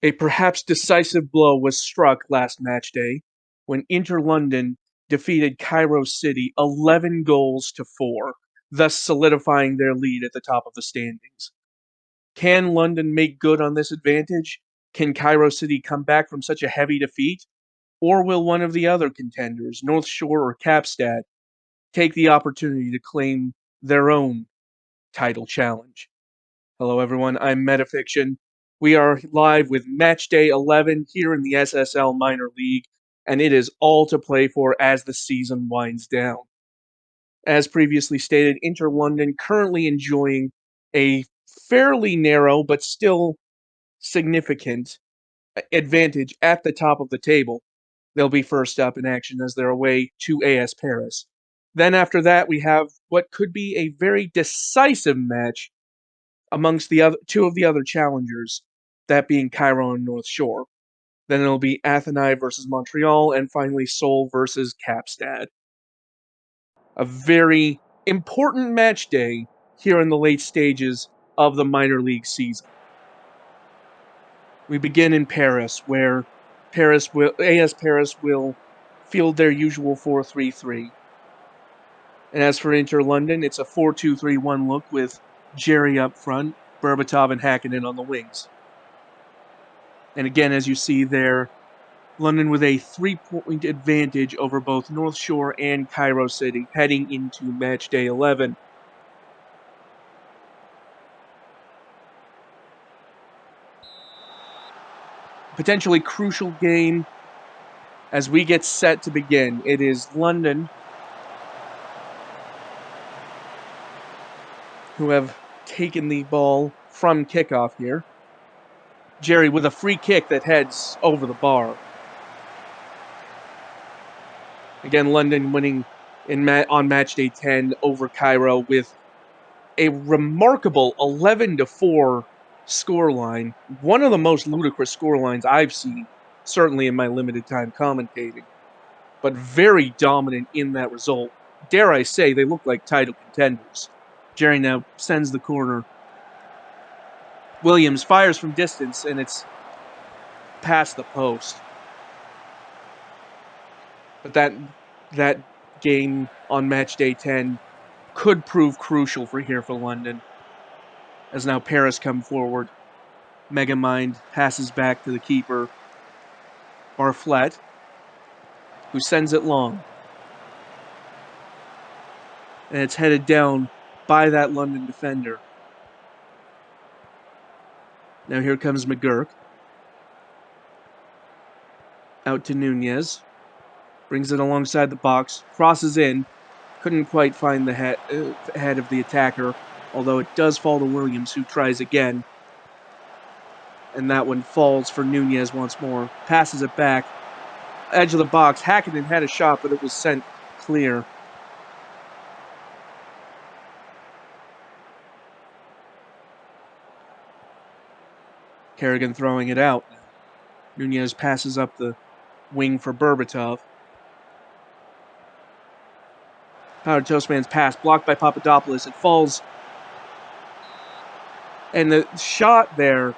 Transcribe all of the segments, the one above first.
A perhaps decisive blow was struck last match day when Inter London defeated Cairo City 11 goals to 4, thus solidifying their lead at the top of the standings. Can London make good on this advantage? Can Cairo City come back from such a heavy defeat? Or will one of the other contenders, North Shore or Capstad, take the opportunity to claim their own title challenge? Hello, everyone. I'm Metafiction. We are live with Matchday 11 here in the SSL Minor League, and it is all to play for as the season winds down. As previously stated, Inter London currently enjoying a fairly narrow but still significant advantage at the top of the table. They'll be first up in action as they're away to AS Paris. Then after that, we have what could be a very decisive match amongst the other two of the other challengers, that being Cairo and North Shore. Then it'll be Athenai versus Montreal, and finally Seoul versus Capstad. A very important match day here in the late stages of the minor league season. We begin in Paris, where AS Paris will field their usual 4-3-3. And as for Inter London, it's a 4-2-3-1 look with Jerry up front, Berbatov and Hakkinen on the wings. And again, as you see there, London with a 3-point advantage over both North Shore and Cairo City heading into match day 11. Potentially crucial game as we get set to begin. It is London who have taken the ball from kickoff here. Jerry with a free kick that heads over the bar. Again, London winning on match day 10 over Cairo with a remarkable 11-4 scoreline. One of the most ludicrous scorelines I've seen, certainly in my limited time commentating. But very dominant in that result. Dare I say, they look like title contenders. Jerry now sends the corner. Williams fires from distance, and it's past the post. But that game on match day 10 could prove crucial for London. As now Paris come forward. Megamind passes back to the keeper, Barflett, who sends it long. And it's headed down by that London defender. Now here comes McGurk. Out to Nunez. Brings it alongside the box. Crosses in. Couldn't quite find the head of the attacker, although it does fall to Williams, who tries again. And that one falls for Nunez once more. Passes it back. Edge of the box. Hakkinen had a shot, but it was sent clear. Kerrigan throwing it out. Nunez passes up the wing for Berbatov. Powdered Toastman's pass blocked by Papadopoulos. It falls. And the shot there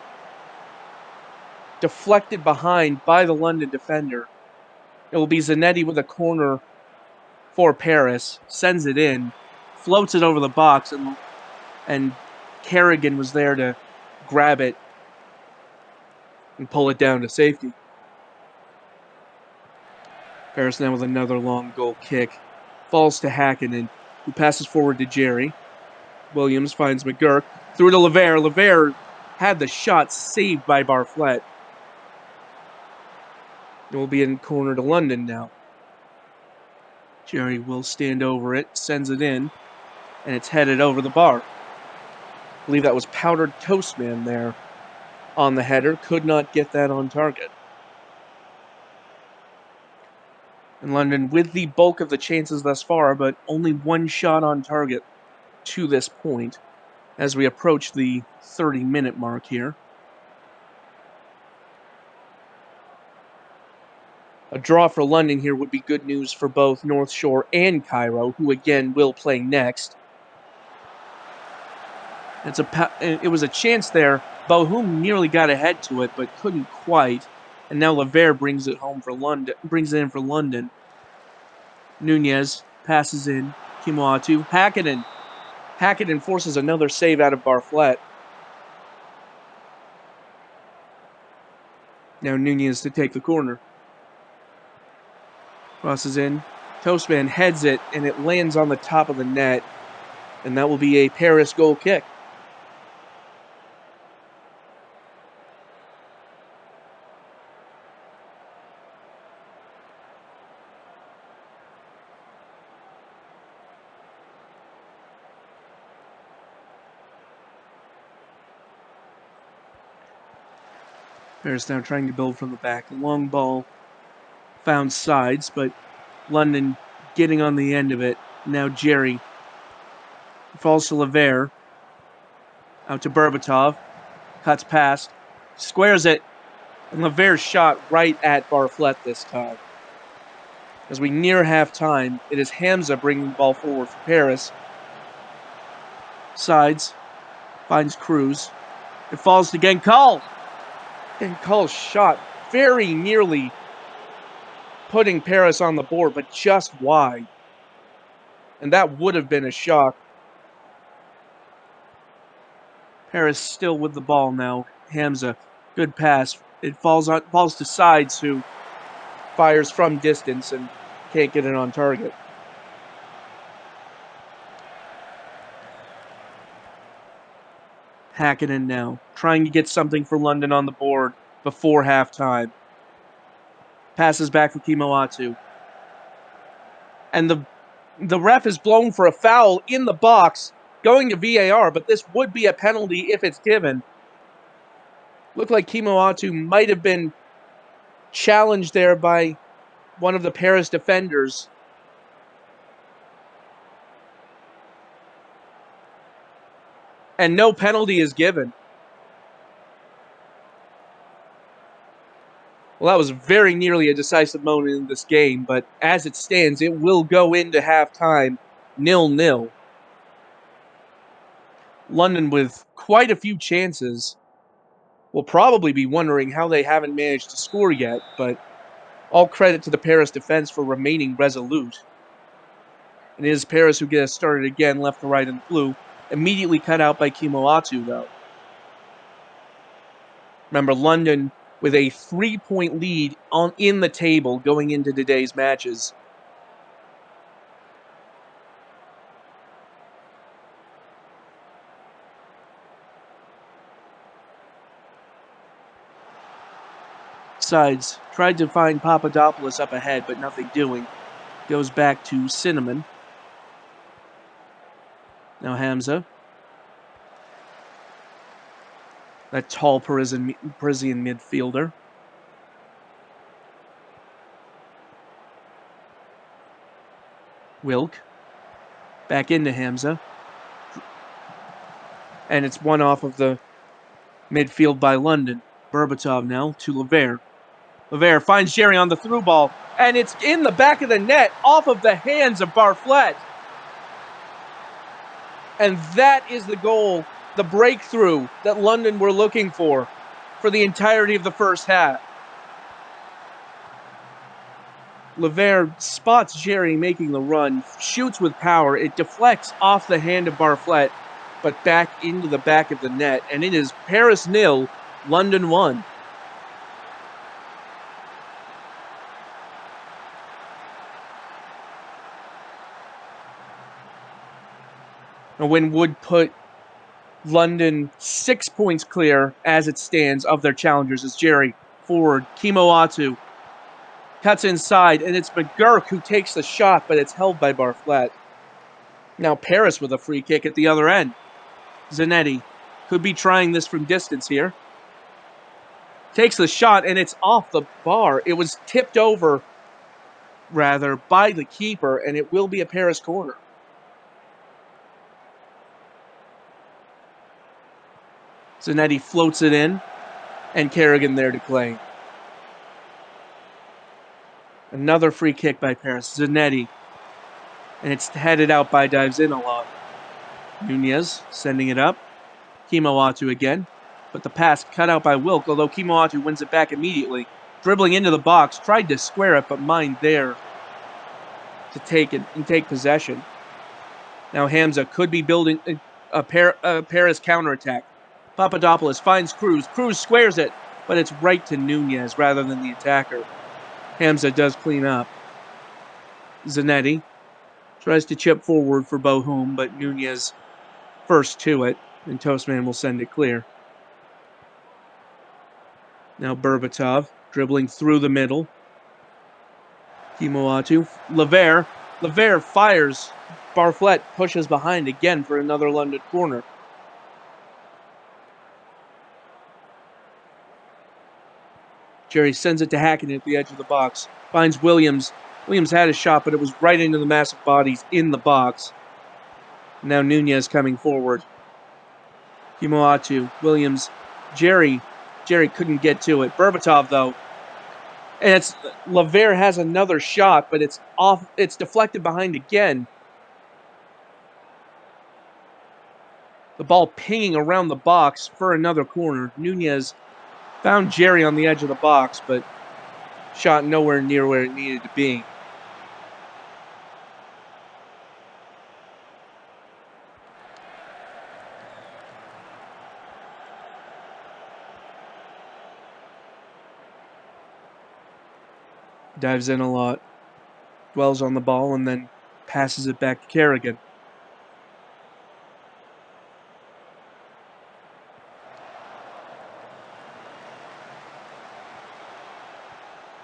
deflected behind by the London defender. It will be Zanetti with a corner for Paris. Sends it in. Floats it over the box. And Kerrigan was there to grab it and pull it down to safety. Paris now with another long goal kick. Falls to Hakkinen, who passes forward to Jerry. Williams finds McGurk. Through to Levere. Levere had the shot saved by Barflett. It will be in corner to London now. Jerry will stand over it, sends it in, and it's headed over the bar. I believe that was Powdered Toastman there on the header. Could not get that on target. And London with the bulk of the chances thus far, but only one shot on target to this point as we approach the 30-minute mark here. A draw for London here would be good news for both North Shore and Cairo, who again will play next. It was a chance there. Bohum nearly got ahead to it, but couldn't quite. And now Lever brings it home for London. Brings it in for London. Nunez passes in. Kimoatu. Hakkinen forces another save out of Barflett. Now Nunez to take the corner. Crosses in. Toastman heads it, and it lands on the top of the net. And that will be a Paris goal kick. Paris now trying to build from the back. The long ball found sides, but London getting on the end of it. Now Jerry falls to Lever. Out to Berbatov. Cuts past. Squares it. And Lever's shot right at Barflett this time. As we near halftime, it is Hamza bringing the ball forward for Paris. Sides. Finds Cruz. It falls to Genkal. Genkal's shot very nearly putting Paris on the board, but just wide. And that would have been a shock. Paris still with the ball now. Hamza, good pass. It falls to Sides, who fires from distance and can't get it on target. Hakkinen now, trying to get something for London on the board before halftime. Passes back for Kimoatu. And the ref is blown for a foul in the box, going to VAR, but this would be a penalty if it's given. Looked like Kimoatu might have been challenged there by one of the Paris defenders. And no penalty is given. Well, that was very nearly a decisive moment in this game, but as it stands, it will go into halftime 0-0. London with quite a few chances will probably be wondering how they haven't managed to score yet, but all credit to the Paris defense for remaining resolute. And it is Paris who gets started again, left to right in the blue, immediately cut out by Kimoatu, though. Remember, London with a 3-point lead in the table going into today's matches. Sides tried to find Papadopoulos up ahead, but nothing doing. Goes back to Cinnamon. Now Hamza. That tall Parisian midfielder. Wilk. Back into Hamza. And it's one off of the midfield by London. Berbatov now to Lever. Lever finds Jerry on the through ball, and it's in the back of the net, off of the hands of Barflett. And that is the goal, the breakthrough that London were looking for the entirety of the first half. Lever spots Jerry making the run, shoots with power. It deflects off the hand of Barflett, but back into the back of the net. And it is Paris 0, London 1. A win would put London 6 points clear as it stands of their challengers as Jerry forward. Kimoatu cuts inside, and it's McGurk who takes the shot, but it's held by Barflett. Now Paris with a free kick at the other end. Zanetti could be trying this from distance here. Takes the shot, and it's off the bar. It was tipped over, rather, by the keeper, and it will be a Paris corner. Zanetti floats it in, and Kerrigan there to claim. Another free kick by Paris. Zanetti. And it's headed out by Dives in a lot. Nunez sending it up. Kimoatu again, but the pass cut out by Wilk, although Kimoatu wins it back immediately. Dribbling into the box, tried to square it, but Mind there to take it and take possession. Now Hamza could be building a Paris counterattack. Papadopoulos finds Cruz. Cruz squares it, but it's right to Nunez rather than the attacker. Hamza does clean up. Zanetti tries to chip forward for Bohum, but Nunez first to it, and Toastman will send it clear. Now Berbatov dribbling through the middle. Kimoatu. Lever fires. Barflett pushes behind again for another London corner. Jerry sends it to Hackett at the edge of the box. Finds Williams. Williams had a shot, but it was right into the massive bodies in the box. Now Nunez coming forward. Kimoatu. Williams. Jerry couldn't get to it. Berbatov, though. And it's Lever has another shot, but it's off. It's deflected behind again. The ball pinging around the box for another corner. Nunez found Jerry on the edge of the box, but shot nowhere near where it needed to be. Dives in a lot, dwells on the ball, and then passes it back to Kerrigan.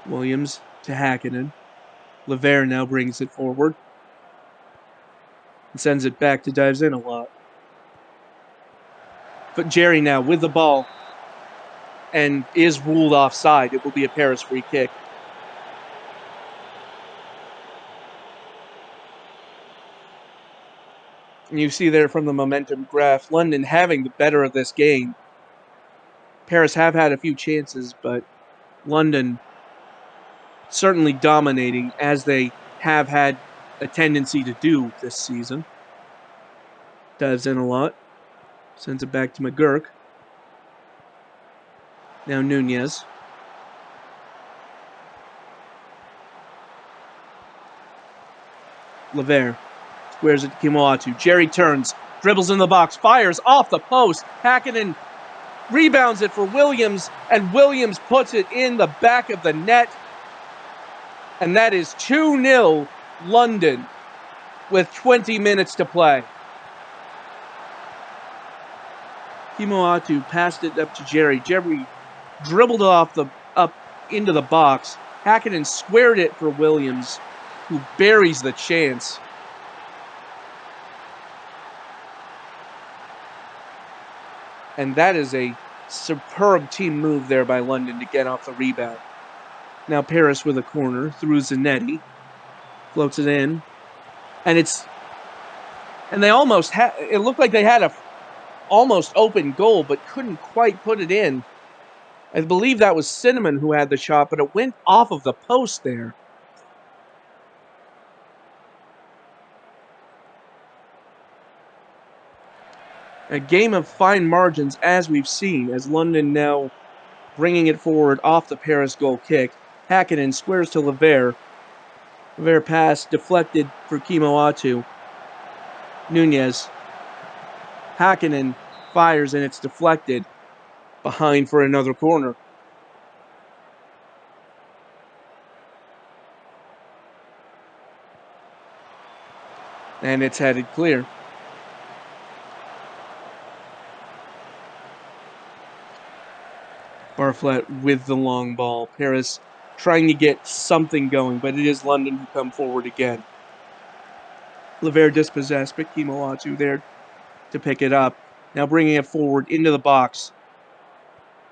Williams to Hakkinen. Lever now brings it forward and sends it back to dives in a lot. But Jerry now with the ball and is ruled offside. It will be a Paris free kick. And you see there from the momentum graph, London having the better of this game. Paris have had a few chances, but London certainly dominating as they have had a tendency to do this season. Dives in a lot. Sends it back to McGurk. Now Nunez. Lever squares it to Kimoatu. Jerry turns, dribbles in the box, fires off the post. Hakkinen rebounds it for Williams, and Williams puts it in the back of the net. And that is 2-0 London with 20 minutes to play. Kimoatu passed it up to Jerry. Jerry dribbled up into the box. Hakkinen squared it for Williams, who buries the chance. And that is a superb team move there by London to get off the rebound. Now Paris with a corner through Zanetti. Floats it in. And they almost had, it looked like they had a almost open goal, but couldn't quite put it in. I believe that was Cinnamon who had the shot, but it went off of the post there. A game of fine margins as we've seen, as London now bringing it forward off the Paris goal kick. Hakkinen squares to Lever. Lever pass deflected for Kimoatu. Nunez. Hakkinen fires and it's deflected behind for another corner. And it's headed clear. Barflett with the long ball. Paris trying to get something going, but it is London who come forward again. Lever dispossessed, but Kimoatu there to pick it up. Now bringing it forward into the box.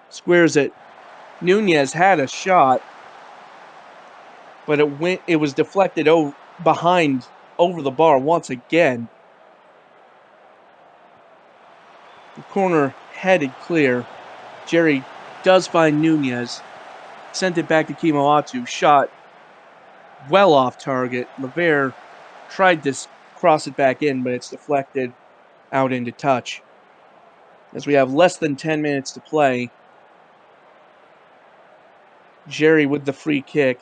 Squares it. Nunez had a shot, but it was deflected behind over the bar once again. The corner headed clear. Jerry does find Nunez. Sent it back to Kimoatu. Shot well off target. Lever tried to cross it back in, but it's deflected out into touch. as we have less than 10 minutes to play. Jerry with the free kick.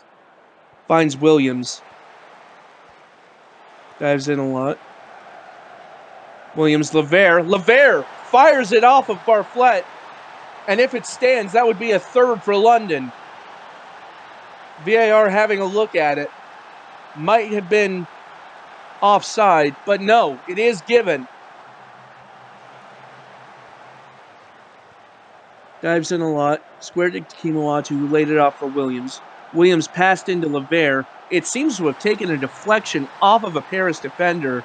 Finds Williams. Dives in a lot. Williams, Lavere fires it off of Barflett. And if it stands, that would be a third for London. VAR having a look at it. Might have been offside, but no, it is given. Dives in a lot. Squared to Kimawatu, who laid it off for Williams. Williams passed into Lavere. It seems to have taken a deflection off of a Paris defender.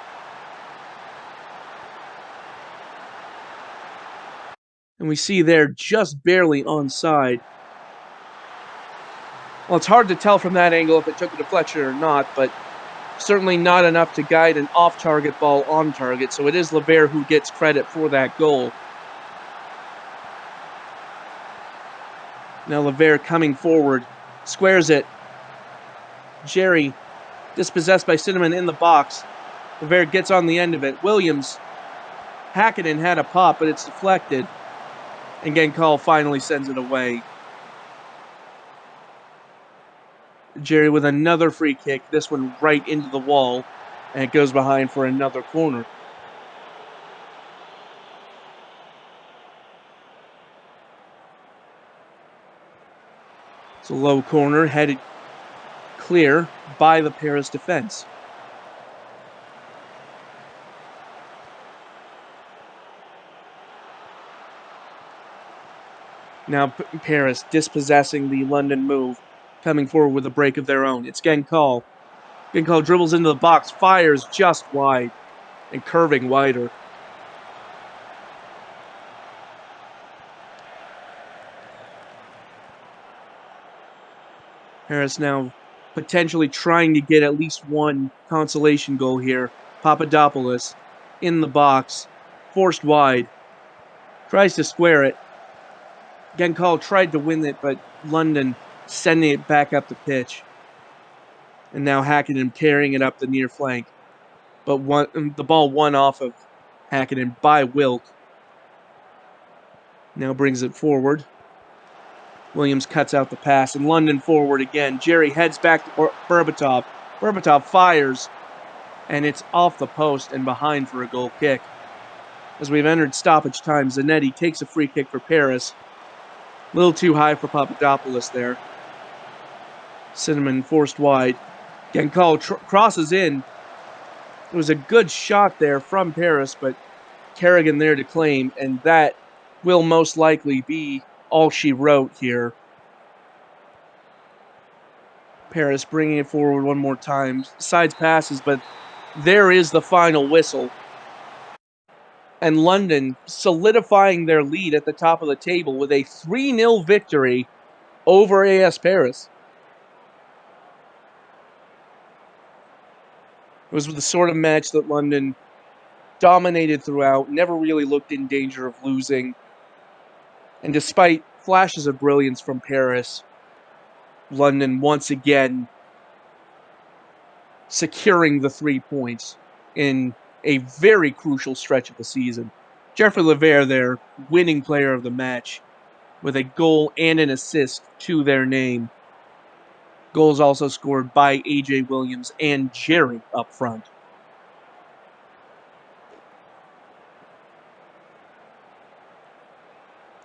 And we see there just barely onside. Well, it's hard to tell from that angle if it took a deflection or not, but certainly not enough to guide an off-target ball on target. So it is Lavere who gets credit for that goal. Now Lavere coming forward. Squares it. Jerry dispossessed by Cinnamon in the box. Lavere gets on the end of it. Williams. Hackenden had a pop, but it's deflected. And Genkal finally sends it away. Jerry with another free kick. This one right into the wall. And it goes behind for another corner. It's a low corner, headed clear by the Paris defense. Now Paris dispossessing the London move, coming forward with a break of their own. It's Genkal. Genkal dribbles into the box, fires just wide, and curving wider. Paris now potentially trying to get at least one consolation goal here. Papadopoulos in the box, forced wide, tries to square it. Genkal tried to win it, but London sending it back up the pitch. And now Hackenden carrying it up the near flank. But the ball won off of Hackenden by Wilk. Now brings it forward. Williams cuts out the pass, and London forward again. Jerry heads back to Berbatov. Berbatov fires, and it's off the post and behind for a goal kick. As we've entered stoppage time, Zanetti takes a free kick for Paris. A little too high for Papadopoulos there. Cinnamon forced wide. Genkal crosses in. It was a good shot there from Paris, but Kerrigan there to claim, and that will most likely be all she wrote here. Paris bringing it forward one more time. Sides passes, but there is the final whistle. And London solidifying their lead at the top of the table with a 3-0 victory over AS Paris. It was the sort of match that London dominated throughout, never really looked in danger of losing. And despite flashes of brilliance from Paris, London once again securing the 3 points in a very crucial stretch of the season. Jeffrey Lavere, their winning player of the match, with a goal and an assist to their name. Goals also scored by AJ Williams and Jerry up front.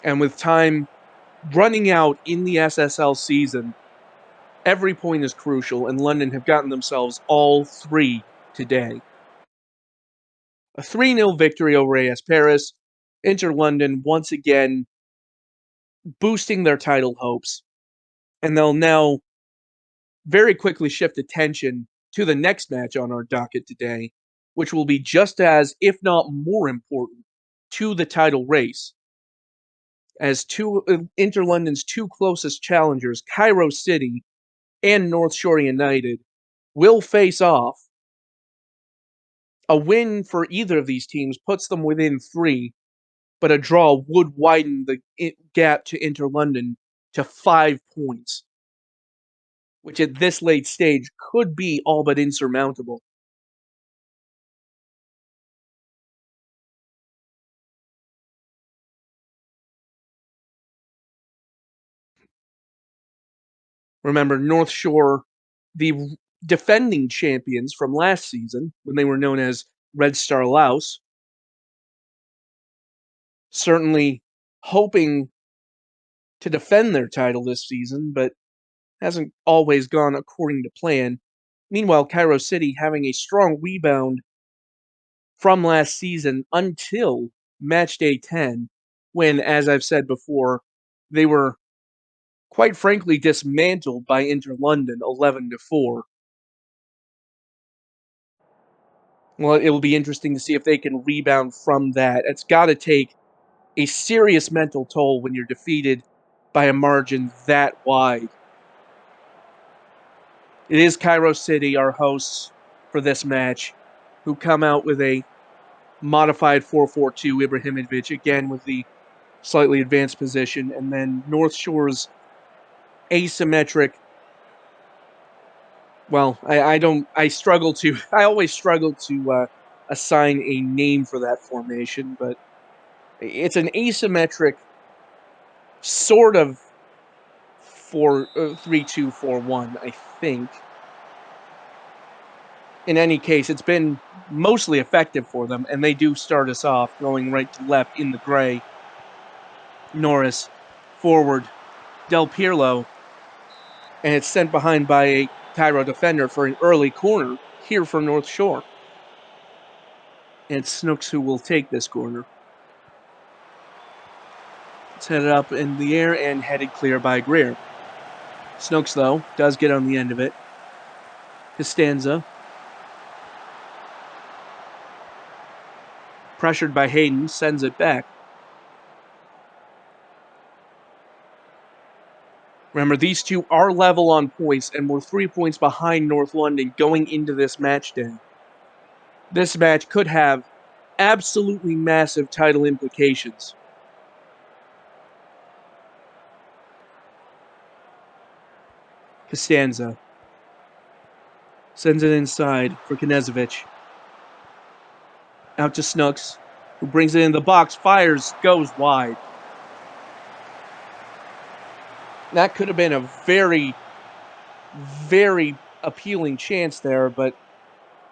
And with time running out in the SSL season, every point is crucial, and London have gotten themselves all 3 today. A 3-0 victory over AS Paris. Inter London once again boosting their title hopes. And they'll now very quickly shift attention to the next match on our docket today, which will be just as, if not more important, to the title race. As Inter London's 2 closest challengers, Cairo City and North Shore United, will face off. A win for either of these teams puts them within 3, but a draw would widen the gap to Inter London to 5 points, which at this late stage could be all but insurmountable. Remember, North Shore, the defending champions from last season, when they were known as Red Star Louse, certainly hoping to defend their title this season, but hasn't always gone according to plan. Meanwhile, Cairo City having a strong rebound from last season until Matchday 10, when, as I've said before, they were quite frankly dismantled by Inter London 11-4. Well, it will be interesting to see if they can rebound from that. It's got to take a serious mental toll when you're defeated by a margin that wide. It is Cairo City, our hosts for this match, who come out with a modified 4-4-2 Ibrahimovic, again with the slightly advanced position, and then North Shore's asymmetric. Well, I always struggle to assign a name for that formation, but it's an asymmetric sort of 3-2-4-1, I think. In any case, it's been mostly effective for them, and they do start us off going right to left in the gray. Norris, forward, Del Pirlo, and it's sent behind by a Cairo defender for an early corner here for North Shore. And it's Snooks who will take this corner. It's headed up in the air and headed clear by Greer. Snooks, though, does get on the end of it. Costanza, pressured by Hayden, sends it back. Remember, these two are level on points and were 3 points behind North London going into this match day. This match could have absolutely massive title implications. Costanza sends it inside for Knezovic. Out to Snooks, who brings it in the box, fires, goes wide. That could have been a very, very appealing chance there, but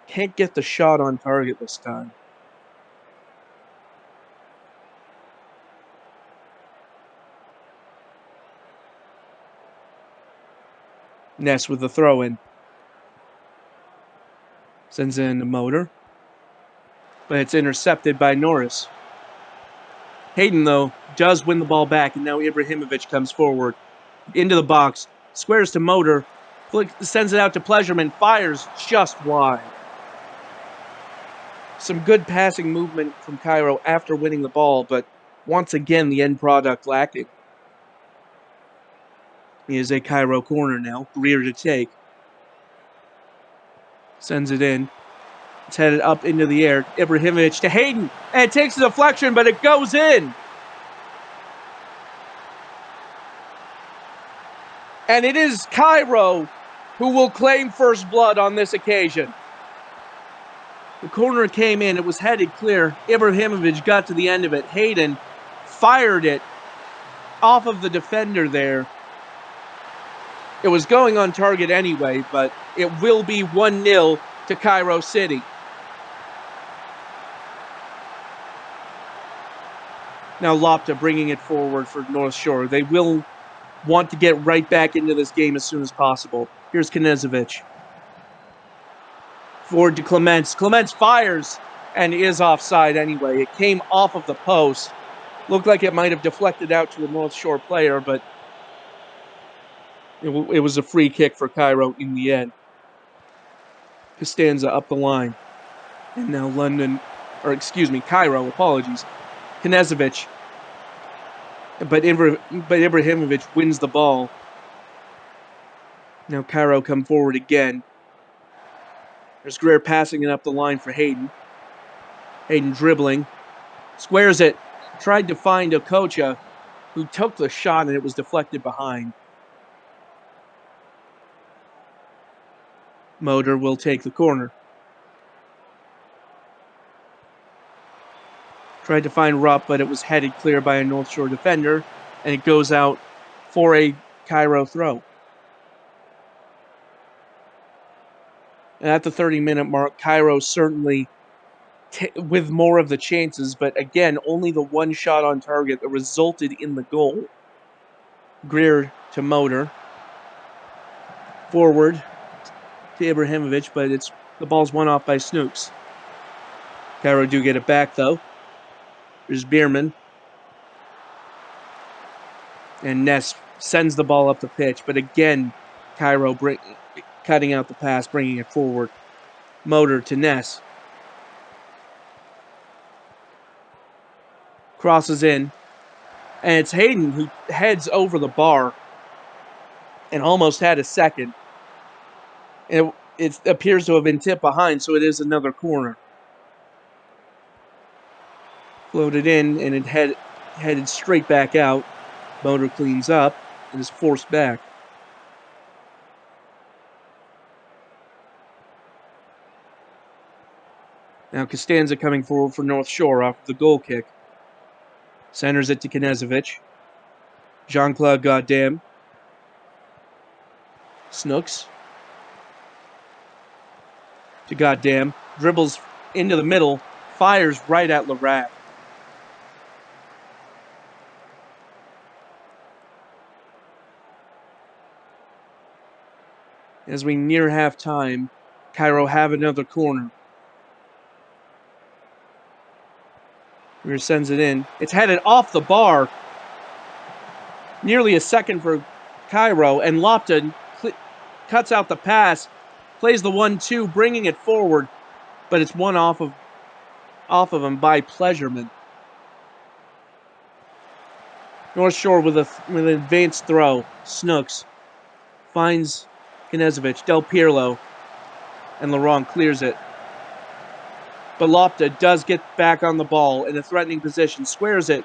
can't get the shot on target this time. Ness with the throw-in. Sends in a Motor, but it's intercepted by Norris. Hayden, though, does win the ball back, and now Ibrahimovic comes forward. Into the box, squares to Motor, sends it out to Pleasureman, fires just wide. Some good passing movement from Cairo after winning the ball, but once again, the end product lacking. He is a Cairo corner now, Greer to take. Sends it in. It's headed up into the air. Ibrahimovic to Hayden, and it takes a deflection, but it goes in. And it is Cairo who will claim first blood on this occasion. The corner came in. It was headed clear. Ibrahimovic got to the end of it. Hayden fired it off of the defender there. It was going on target anyway, but it will be 1-0 to Cairo City. Now Lopta bringing it forward for North Shore. They will want to get right back into this game as soon as possible. Here's Knezovic. Forward to Clements. Clements fires and is offside anyway. It came off of the post. Looked like it might have deflected out to a North Shore player, but it was a free kick for Cairo in the end. Costanza up the line. And now Cairo, apologies. Knezovic. But Ibrahimovic wins the ball. Now Cairo come forward again. There's Greer passing it up the line for Hayden. Hayden dribbling. Squares it. Tried to find Okocha, who took the shot and it was deflected behind. Motor will take the corner. Tried to find Rupp, but it was headed clear by a North Shore defender, and it goes out for a Cairo throw. And at the 30-minute mark, Cairo certainly with more of the chances, but again, only the one shot on target that resulted in the goal. Greer to Motor. Forward to Ibrahimovic, but the ball's one off by Snooks. Cairo do get it back, though. There's Bierman. And Ness sends the ball up the pitch, but again, Cairo cutting out the pass, bringing it forward. Motor to Ness. Crosses in. And it's Hayden who heads over the bar and almost had a second. And it appears to have been tipped behind, so it is another corner. Floated in, and it headed straight back out. Motor cleans up and is forced back. Now Costanza coming forward for North Shore off the goal kick. Centers it to Knezovic. Jean-Claude Goddam. Snooks. To Goddam. Dribbles into the middle. Fires right at Larac. As we near halftime, Cairo have another corner. Rear sends it in. It's headed off the bar. Nearly a second for Cairo, and Lopton cuts out the pass, plays the 1-2, bringing it forward, but it's one off of him by Pleasureman. North Shore with an advanced throw. Snooks finds Knezovic, Del Pirlo, and Laurent clears it. But Lopta does get back on the ball in a threatening position, squares it,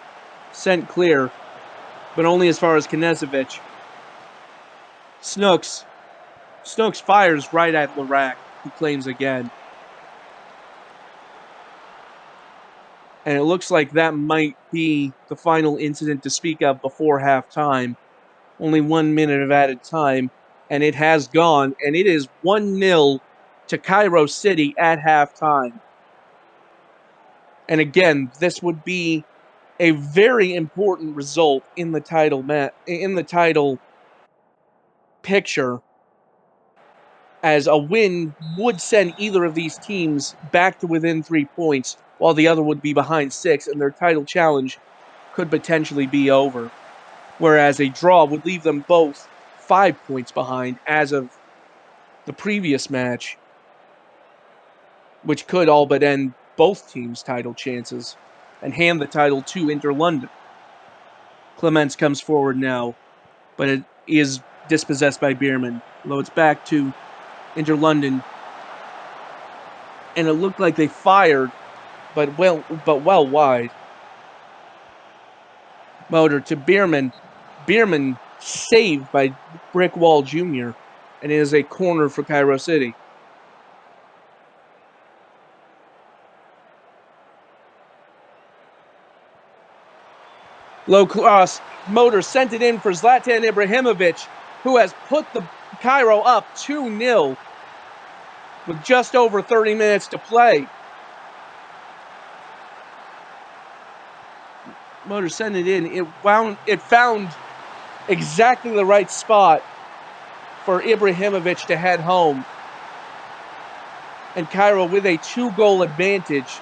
sent clear, but only as far as Knezovic. Snooks fires right at Larac, who claims again. And it looks like that might be the final incident to speak of before halftime. Only 1 minute of added time, and it has gone, and it is 1-0 to Cairo City at halftime. And again, this would be a very important result in the title picture, as a win would send either of these teams back to within 3 points, while the other would be behind 6, and their title challenge could potentially be over. Whereas a draw would leave them both 5 points behind as of the previous match, which could all but end both teams' title chances and hand the title to Inter London. Clements comes forward now, but it is dispossessed by Bierman. Loads back to Inter London, and it looked like they fired, but well wide. Motor to Bierman. Bierman saved by Brickwall Jr., and it is a corner for Cairo City. Low cross. Motor sent it in for Zlatan Ibrahimovic, who has put the Cairo up 2-0 with just over 30 minutes to play. Motor sent it in. It found exactly the right spot for Ibrahimovic to head home. And Cairo with a 2-goal advantage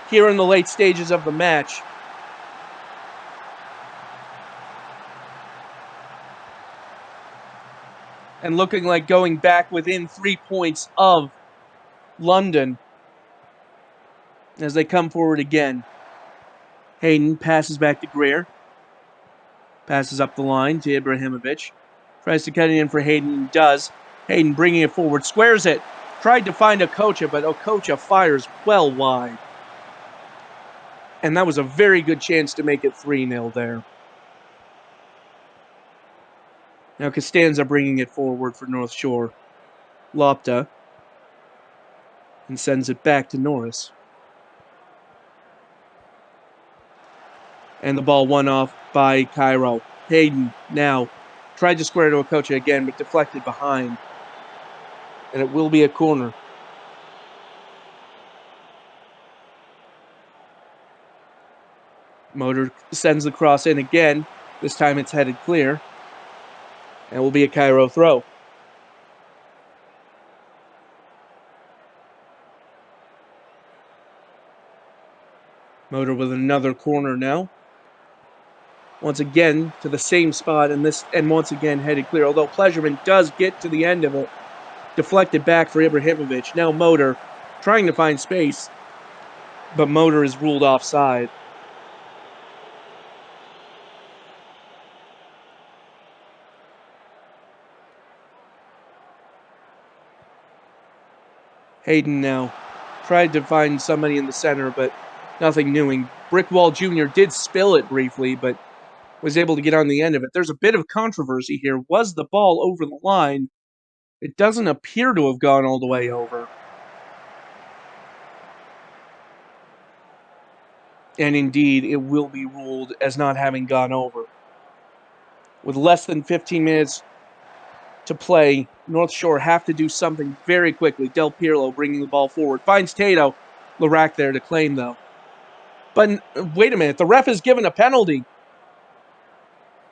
here in the late stages of the match. And looking like going back within 3 points of London as they come forward again. Hayden passes back to Greer. Passes up the line to Ibrahimovic. Tries to cut it in for Hayden and does. Hayden bringing it forward. Squares it. Tried to find Okocha, but Okocha fires well wide. And that was a very good chance to make it 3-0 there. Now Costanza bringing it forward for North Shore. Lopta. And sends it back to Norris. And the ball won off by Cairo. Hayden now tried to square to Okocha again, but deflected behind. And it will be a corner. Motor sends the cross in again. This time it's headed clear. And it will be a Cairo throw. Motor with another corner now. Once again to the same spot, and once again headed clear. Although Pleasurement does get to the end of it. Deflected back for Ibrahimovic. Now Motor trying to find space, but Motor is ruled offside. Hayden now tried to find somebody in the center, but nothing doing. Brickwall Jr. did spill it briefly, but was able to get on the end of it. There's a bit of controversy here. Was the ball over the line? It doesn't appear to have gone all the way over. And indeed, it will be ruled as not having gone over. With less than 15 minutes to play, North Shore have to do something very quickly. Del Pirlo bringing the ball forward. Finds Tato. Larac there to claim, though. But wait a minute. The ref has given a penalty.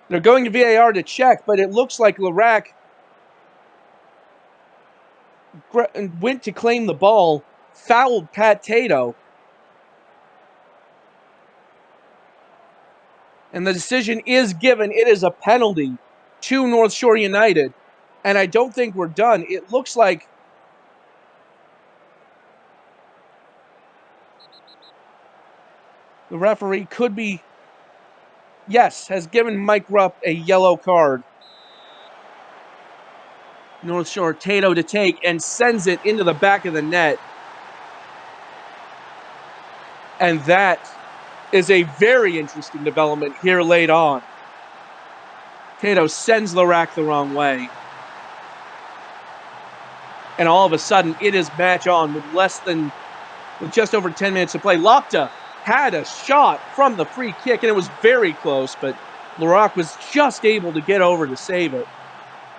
They're going to VAR to check, but it looks like Larac went to claim the ball, fouled Pat Tato. And the decision is given. It is a penalty to North Shore United. And I don't think we're done. It looks like the referee could be, yes, has given Mike Rupp a yellow card. North Shore Tato to take and sends it into the back of the net. And that is a very interesting development here late on. Tato sends Larac the wrong way. And all of a sudden, it is match on with just over 10 minutes to play. Lopta had a shot from the free kick, and it was very close, but Larac was just able to get over to save it.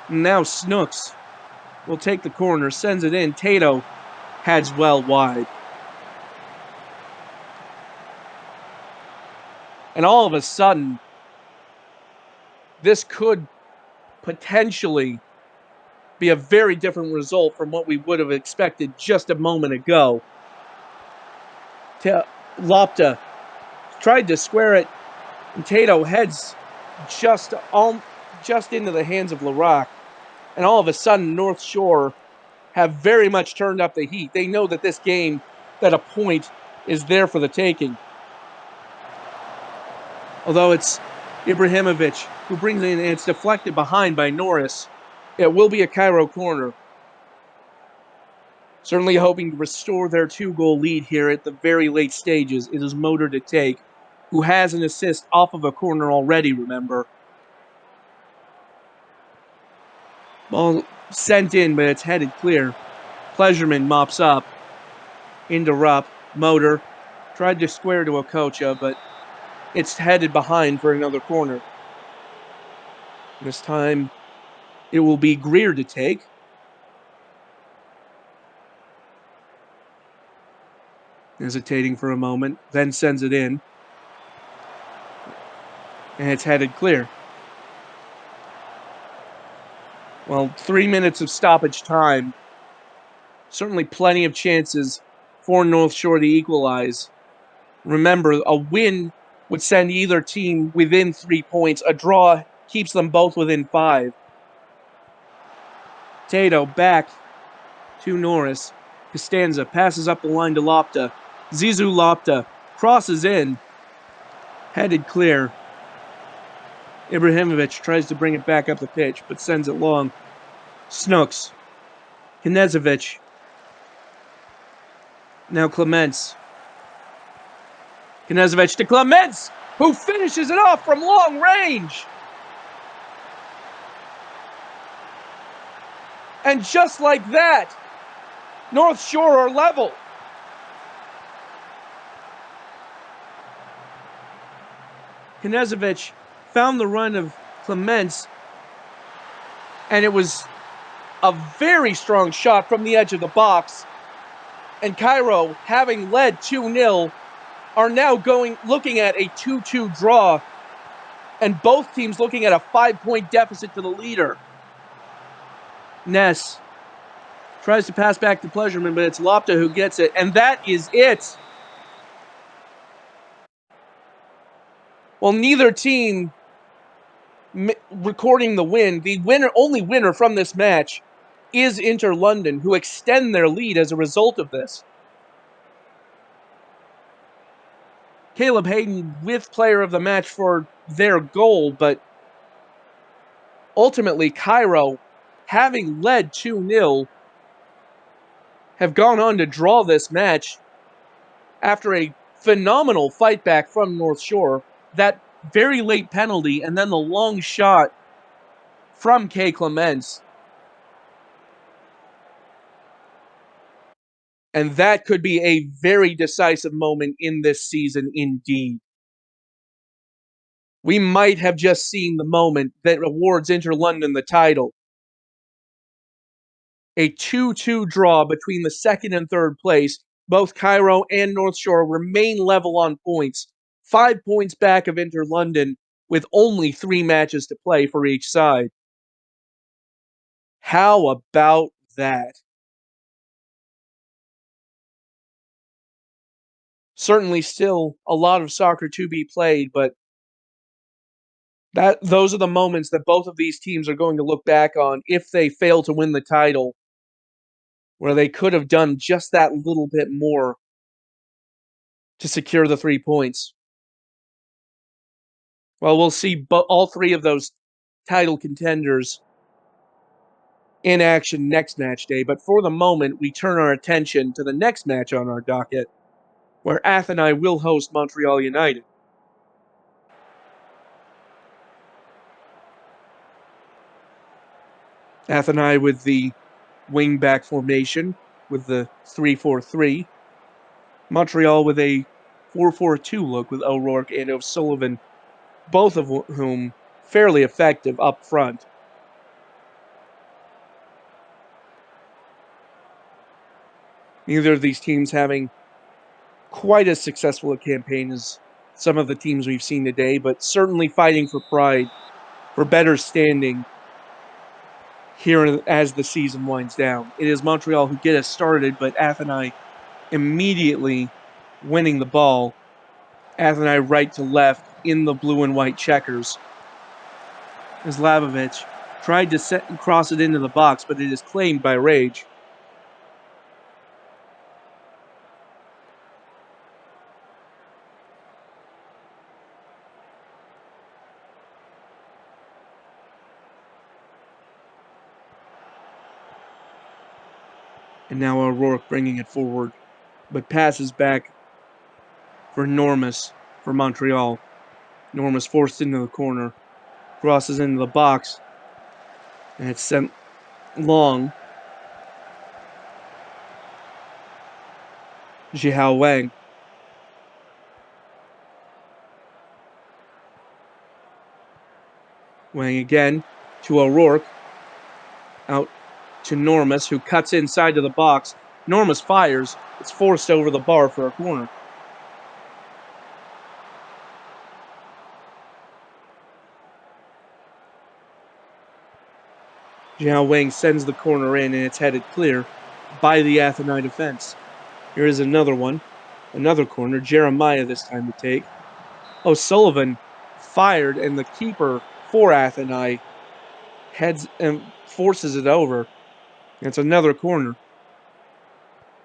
And now Snooks will take the corner, sends it in. Tato heads well wide. And all of a sudden, this could potentially be a very different result from what we would have expected just a moment ago. Lopta tried to square it, and Tato heads just into the hands of Larac. And all of a sudden, North Shore have very much turned up the heat. They know that this game, that a point is there for the taking. Although it's Ibrahimovic who brings it in, and it's deflected behind by Norris. It will be a Cairo corner. Certainly hoping to restore their 2-goal lead here at the very late stages. It is Motor to take, who has an assist off of a corner already, remember. Ball sent in, but it's headed clear. Pleasureman mops up. Into Rupp. Motor tried to square to Okocha, but it's headed behind for another corner. This time, it will be Greer to take. Hesitating for a moment, then sends it in. And it's headed clear. Well, 3 minutes of stoppage time. Certainly plenty of chances for North Shore to equalize. Remember, a win would send either team within 3 points. A draw keeps them both within 5. Tato back to Norris. Costanza passes up the line to Lopta. Zizou Lopta crosses in. Headed clear. Ibrahimovic tries to bring it back up the pitch, but sends it long. Snooks. Knezovic. Now Clements. Knezovic to Clements, who finishes it off from long range. And just like that, North Shore are level. Knezovic found the run of Clements, and it was a very strong shot from the edge of the box. And Cairo, having led 2-0, are now looking at a 2-2 draw, and both teams looking at a 5-point deficit to the leader. Ness tries to pass back to Pleasureman, but it's Lopta who gets it, and that is it. Well, neither team recording the win. The only winner from this match is Inter London, who extend their lead as a result of this. Caleb Hayden with player of the match for their goal, but ultimately Cairo, having led 2-0, have gone on to draw this match after a phenomenal fight back from North Shore. That very late penalty and then the long shot from K. Clements. And that could be a very decisive moment in this season indeed. We might have just seen the moment that awards Inter London the title. A 2-2 draw between the second and third place. Both Cairo and North Shore remain level on points, 5 points back of Inter London, with only 3 matches to play for each side. How about that? Certainly still a lot of soccer to be played, but those are the moments that both of these teams are going to look back on if they fail to win the title, where they could have done just that little bit more to secure the 3 points. Well, we'll see all 3 of those title contenders in action next match day, but for the moment, we turn our attention to the next match on our docket, where Athenai will host Montreal United. Athenai with the wing-back formation, with the 3-4-3. Montreal with a 4-4-2 look with O'Rourke and O'Sullivan, both of whom fairly effective up front. Neither of these teams having quite as successful a campaign as some of the teams we've seen today, but certainly fighting for pride, for better standing here as the season winds down. It is Montreal who get us started, but Athenai immediately winning the ball. Athenai right to left in the blue and white checkers. As Labovich tried to set and cross it into the box, but it is claimed by Rage. And now O'Rourke bringing it forward, but passes back for Normus for Montreal. Normus forced into the corner, crosses into the box, and it's sent long. Jihao Wang. Wang again to O'Rourke. Out to Normus, who cuts inside to the box. Normus fires. It's forced over the bar for a corner. Jiao Wang sends the corner in, and it's headed clear by the Athenai defense. Here is another one. Another corner. Jeremiah this time to take. O'Sullivan fired, and the keeper for Athenai heads and forces it over. It's another corner.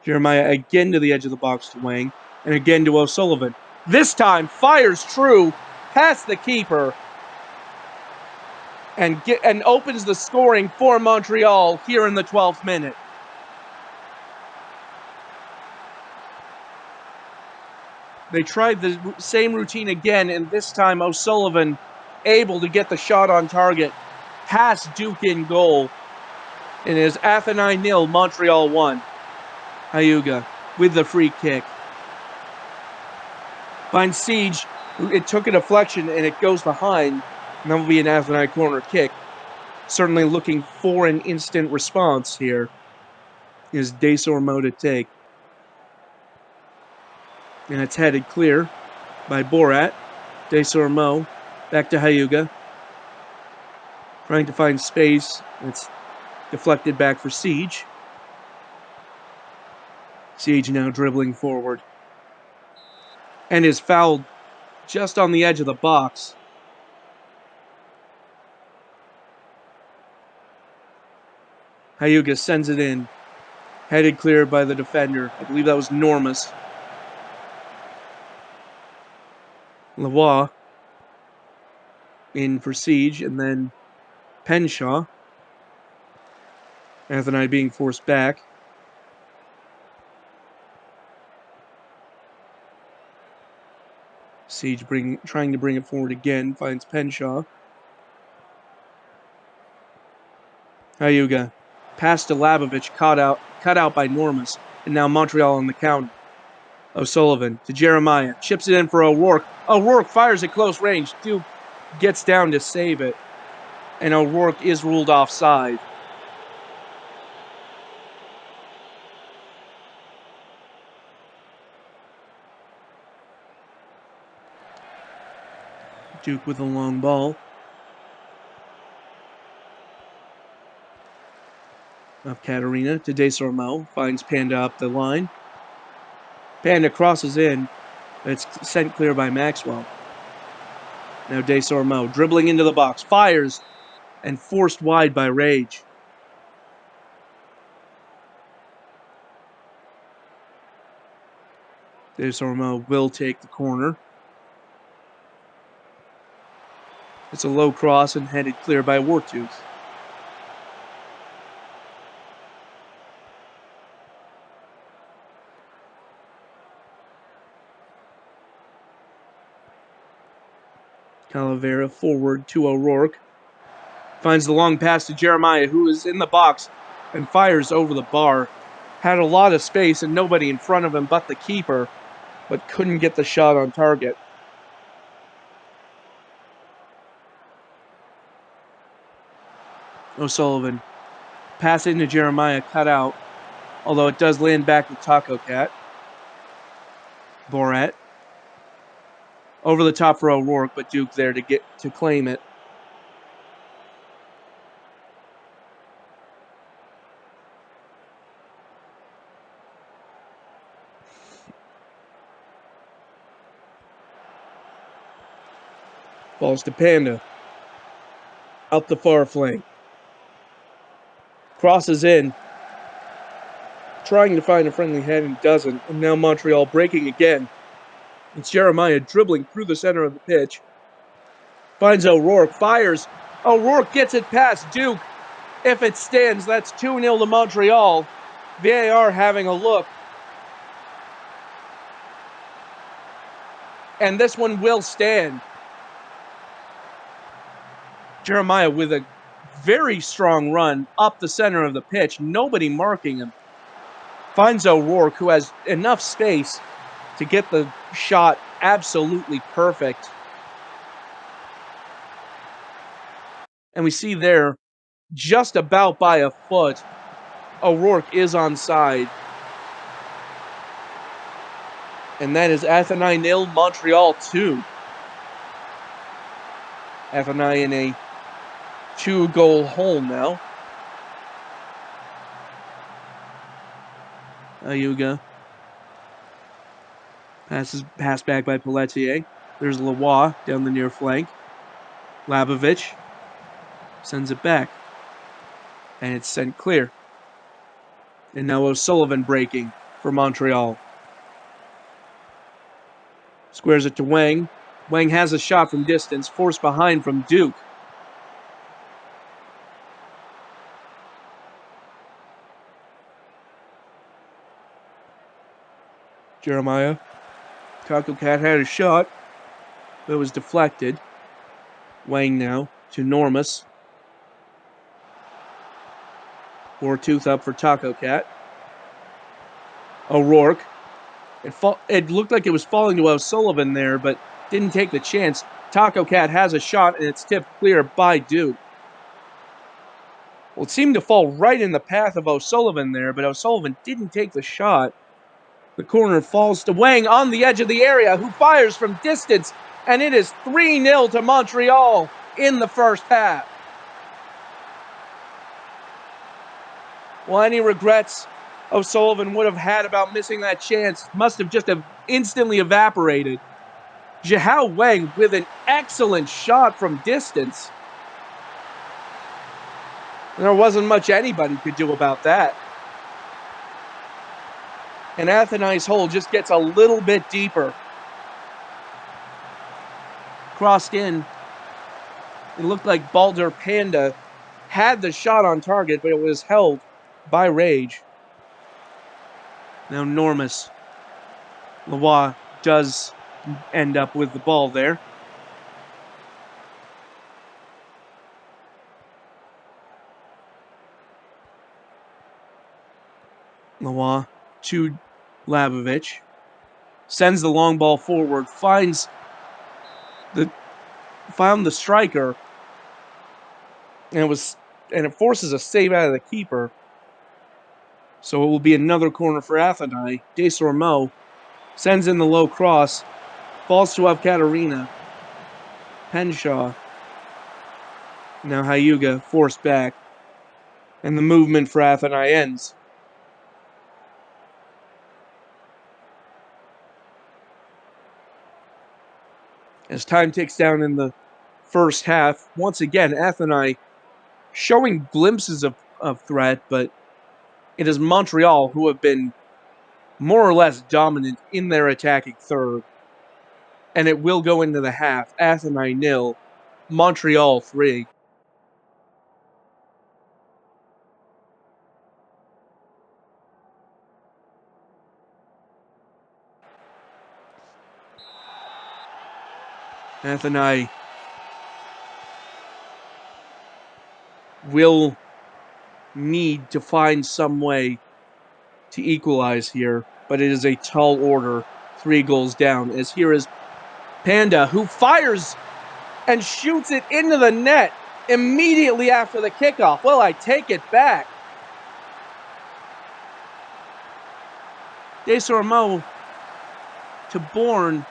Jeremiah again to the edge of the box to Wang, and again to O'Sullivan. This time fires true past the keeper and opens the scoring for Montreal here in the 12th minute. They tried the same routine again, and this time O'Sullivan able to get the shot on target past Duke in goal. And it is Athenai 0, Montreal 1. Hyuga with the free kick. Finds Siege. It took a deflection and it goes behind. And that will be an Athenai corner kick. Certainly looking for an instant response here. Is Desor Mo to take. And it's headed clear by Borat. De Sormo. Back to Hyuga. Trying to find space. It's deflected back for Siege. Siege now dribbling forward. And is fouled just on the edge of the box. Hyuga sends it in. Headed clear by the defender. I believe that was Normus. Lavoie in for Siege, and then Penshaw. Anthony being forced back. Siege trying to bring it forward again. Finds Penshaw. Hyuga. Pass to Labovich, cut out by Normus, and now Montreal on the counter. O'Sullivan to Jeremiah. Chips it in for O'Rourke. O'Rourke fires at close range. Duke gets down to save it. And O'Rourke is ruled offside. Duke with a long ball. Up Katarina to Desormeaux. Finds Panda up the line. Panda crosses in. It's sent clear by Maxwell. Now Desormeaux dribbling into the box. Fires and forced wide by Rage. Desormeaux will take the corner. It's a low cross and headed clear by Wartooth. Calavera forward to O'Rourke. Finds the long pass to Jeremiah, who is in the box and fires over the bar. Had a lot of space and nobody in front of him but the keeper, but couldn't get the shot on target. O'Sullivan. Pass into Jeremiah, cut out, although it does land back with Taco Cat. Borat. Over the top for O'Rourke, but Duke there to claim it. Falls to Panda. Up the far flank. Crosses in. Trying to find a friendly head and doesn't. And now Montreal breaking again. It's Jeremiah dribbling through the center of the pitch. Finds O'Rourke. Fires. O'Rourke gets it past Duke. If it stands, that's 2-0 to Montreal. VAR having a look. And this one will stand. Jeremiah with a very strong run up the center of the pitch. Nobody marking him. Finds O'Rourke, who has enough space to get the shot absolutely perfect. And we see there, just about by a foot, O'Rourke is onside. And that is Atheny 0, Montreal 2. Atheny in a 2-goal hole now. Ayuga. Pass back by Pelletier. There's Lavoie down the near flank. Labovich sends it back. And it's sent clear. And now O'Sullivan breaking for Montreal. Squares it to Wang. Wang has a shot from distance, forced behind from Duke. Jeremiah. Taco Cat had a shot, but it was deflected. Wang now to Normus. Wartooth up for Taco Cat. O'Rourke. It looked like it was falling to O'Sullivan there, but didn't take the chance. Taco Cat has a shot, and it's tipped clear by Duke. Well, it seemed to fall right in the path of O'Sullivan there, but O'Sullivan didn't take the shot. The corner falls to Wang on the edge of the area, who fires from distance, and it is 3-0 to Montreal in the first half. Well, any regrets O'Sullivan would have had about missing that chance must have just instantly evaporated. Jiahao Wang with an excellent shot from distance. There wasn't much anybody could do about that. And Athenai's hole just gets a little bit deeper. Crossed in. It looked like Baldur Panda had the shot on target, but it was held by Rage. Now Normus Leroy does end up with the ball there. Leroy to Labovich. Sends the long ball forward, found the striker, and it forces a save out of the keeper. So it will be another corner for Athenai. Desormeaux sends in the low cross, falls to Avkatarina. Henshaw. Now Hyuga forced back, and the movement for Athenai ends. As time ticks down in the first half, once again, Athenai showing glimpses of threat, but it is Montreal who have been more or less dominant in their attacking third. And it will go into the half. Athenai 0, Montreal 3. Athenai will need to find some way to equalize here, but it is a tall order, 3 goals down, as here is Panda, who fires and shoots it into the net immediately after the kickoff. Well, I take it back. Desormeaux to Bourne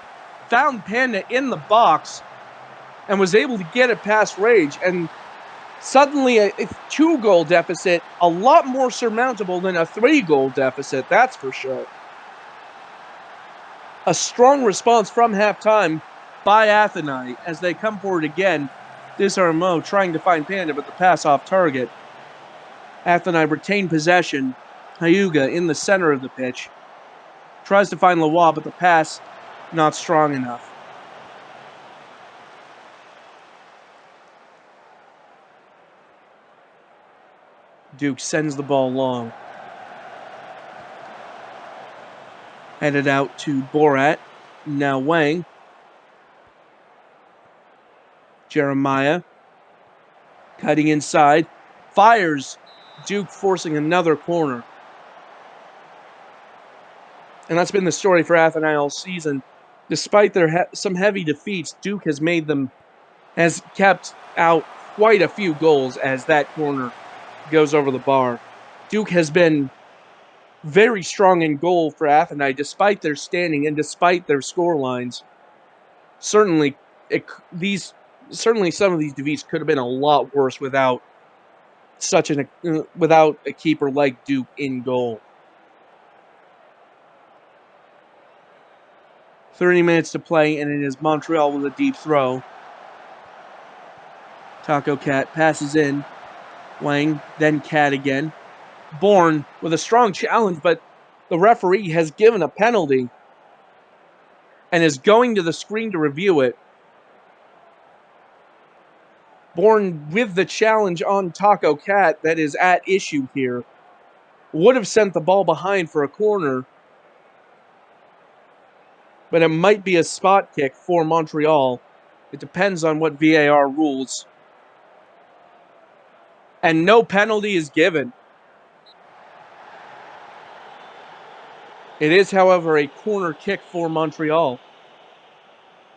found Panda in the box and was able to get it past Rage, and suddenly a 2-goal deficit, a lot more surmountable than a 3-goal deficit, that's for sure. A strong response from halftime by Athenai as they come forward again. Desormeaux trying to find Panda, but the pass off target. Athenai retained possession. Hyuga in the center of the pitch. Tries to find Leroy, but the pass not strong enough. Duke sends the ball long. Headed out to Borat. Now Wang. Jeremiah. Cutting inside. Fires. Duke forcing another corner. And that's been the story for Athenai all season. Despite their some heavy defeats, Duke has kept out quite a few goals as that corner goes over the bar. Duke has been very strong in goal for Athenai, despite their standing and despite their score lines. Certainly, some of these defeats could have been a lot worse without without a keeper like Duke in goal. 30 minutes to play, and it is Montreal with a deep throw. Taco Cat passes in. Wang, then Cat again. Bourne with a strong challenge, but the referee has given a penalty and is going to the screen to review it. Bourne with the challenge on Taco Cat that is at issue here. Would have sent the ball behind for a corner, but it might be a spot kick for Montreal. It depends on what VAR rules. And no penalty is given. It is, however, a corner kick for Montreal,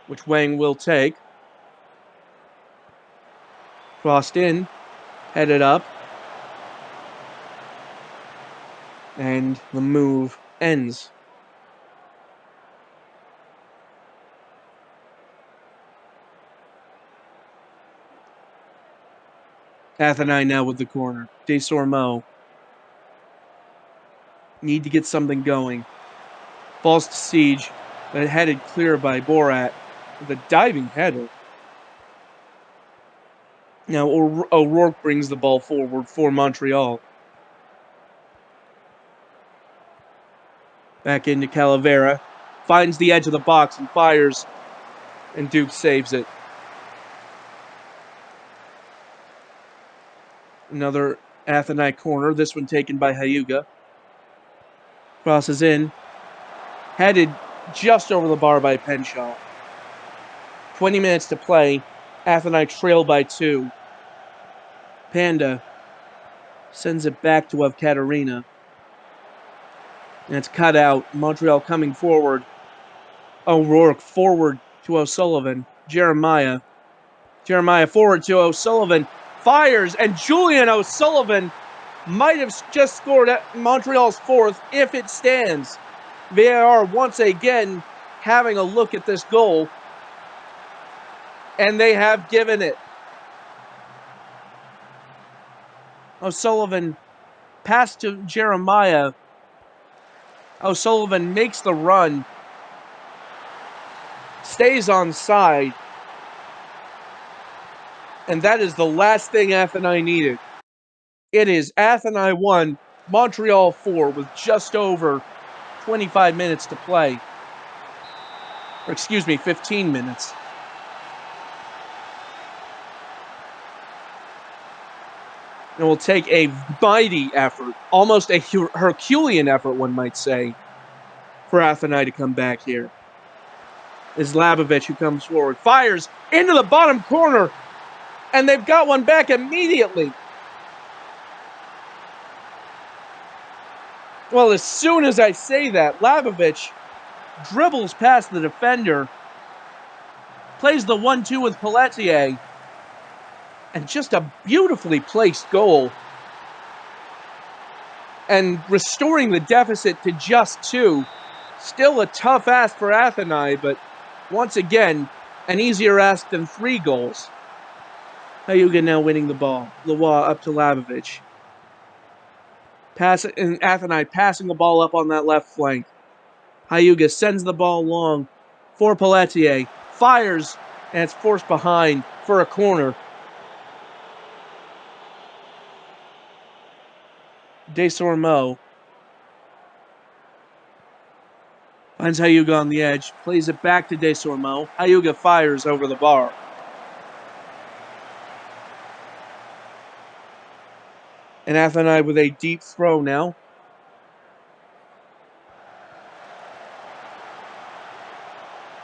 which Wang will take. Crossed in, headed up, and the move ends. Athenai now with the corner. Desormeaux. Need to get something going. Falls to Siege, but headed clear by Borat. The diving header. Now O'Rourke brings the ball forward for Montreal. Back into Calavera. Finds the edge of the box and fires. And Duke saves it. Another Athenai corner. This one taken by Hyuga. Crosses in. Headed just over the bar by Penshaw. 20 minutes to play. Athenai trail by 2. Panda sends it back to Evkaterina. And it's cut out. Montreal coming forward. O'Rourke forward to O'Sullivan. Jeremiah forward to O'Sullivan. Fires, and Julian O'Sullivan might have just scored at Montreal's 4th if it stands. VAR once again having a look at this goal. And they have given it. O'Sullivan pass to Jeremiah. O'Sullivan makes the run. Stays on side. And that is the last thing Athenai needed. It is Athenai 1, Montreal 4 with just over 25 minutes to play. Or excuse me, 15 minutes. It will take a mighty effort, almost a Herculean effort, one might say, for Athenai to come back here. Is Labovich who comes forward, fires into the bottom corner, and they've got one back immediately. Well, as soon as I say that, Labovich dribbles past the defender, plays the 1-2 with Pelletier, and just a beautifully placed goal. And restoring the deficit to just 2. Still a tough ask for Athenai, but once again, an easier ask than 3 goals. Hyuga now winning the ball. Leroy up to Labovich. And Athenai passing the ball up on that left flank. Hyuga sends the ball long for Pelletier. Fires, and it's forced behind for a corner. Desormeaux finds Hyuga on the edge. Plays it back to Desormeaux. Hyuga fires over the bar. And Athenai with a deep throw now.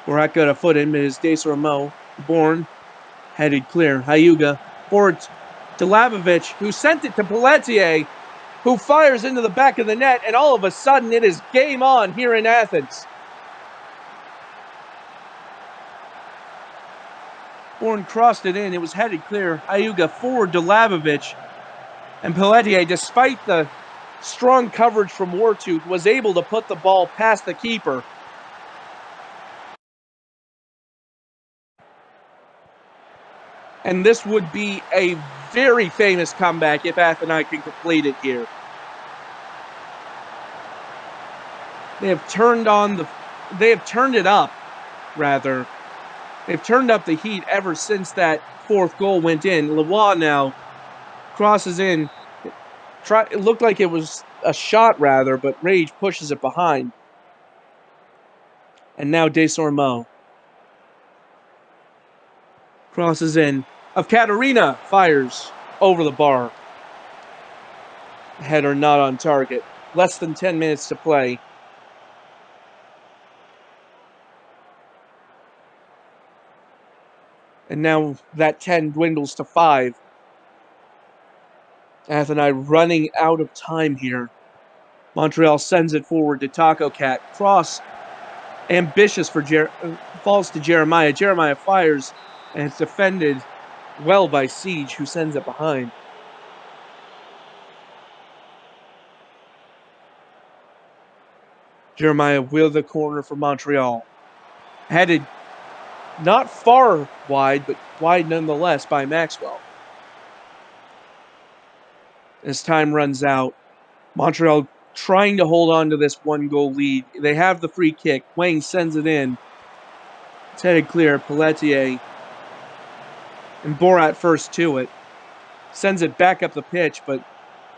Borat got a foot in, but it's Desormeaux. Bourne headed clear. Hyuga forward to Labovich, who sent it to Pelletier, who fires into the back of the net, and all of a sudden it is game on here in Athens. Bourne crossed it in. It was headed clear. Hyuga forward to Labovich. And Pelletier, despite the strong coverage from Wartooth, was able to put the ball past the keeper. And this would be a very famous comeback if Athenai can complete it here. They have turned it up, rather. They've turned up the heat ever since that 4th goal went in. Leroy now crosses in. It looked like it was a shot, rather, but Rage pushes it behind. And now Desormeaux crosses in. Evkaterina fires over the bar. Header not on target. Less than 10 minutes to play. And now that 10 dwindles to 5. Athenai running out of time here. Montreal sends it forward to Taco Cat. Cross ambitious for falls to Jeremiah. Jeremiah fires, and it's defended well by Siege, who sends it behind. Jeremiah with the corner for Montreal. Headed not far wide, but wide nonetheless by Maxwell. As time runs out, Montreal trying to hold on to this 1-goal lead. They have the free kick. Wayne sends it in. It's headed clear. Pelletier and Borat first to it. Sends it back up the pitch, but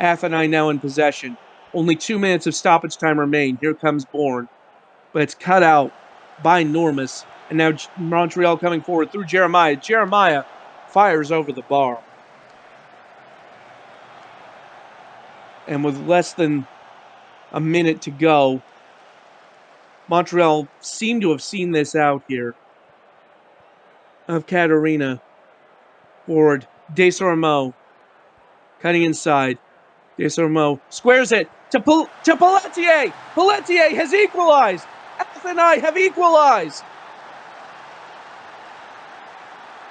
Athenai now in possession. Only 2 minutes of stoppage time remain. Here comes Bourne. But it's cut out by Normus. And now Montreal coming forward through Jeremiah. Jeremiah fires over the bar. And with less than a minute to go, Montreal seemed to have seen this out here. Of Katarina forward. Desormeaux cutting inside. Desormeaux squares it to Pelletier. Pelletier has equalized. Athenai have equalized.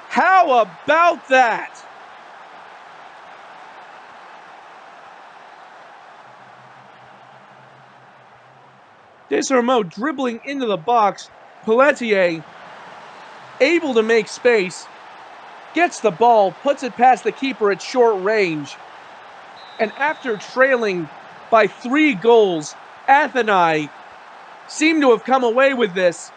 How about that? Desormeaux dribbling into the box. Pelletier able to make space. Gets the ball, puts it past the keeper at short range. And after trailing by 3 goals, Athenai seem to have come away with this.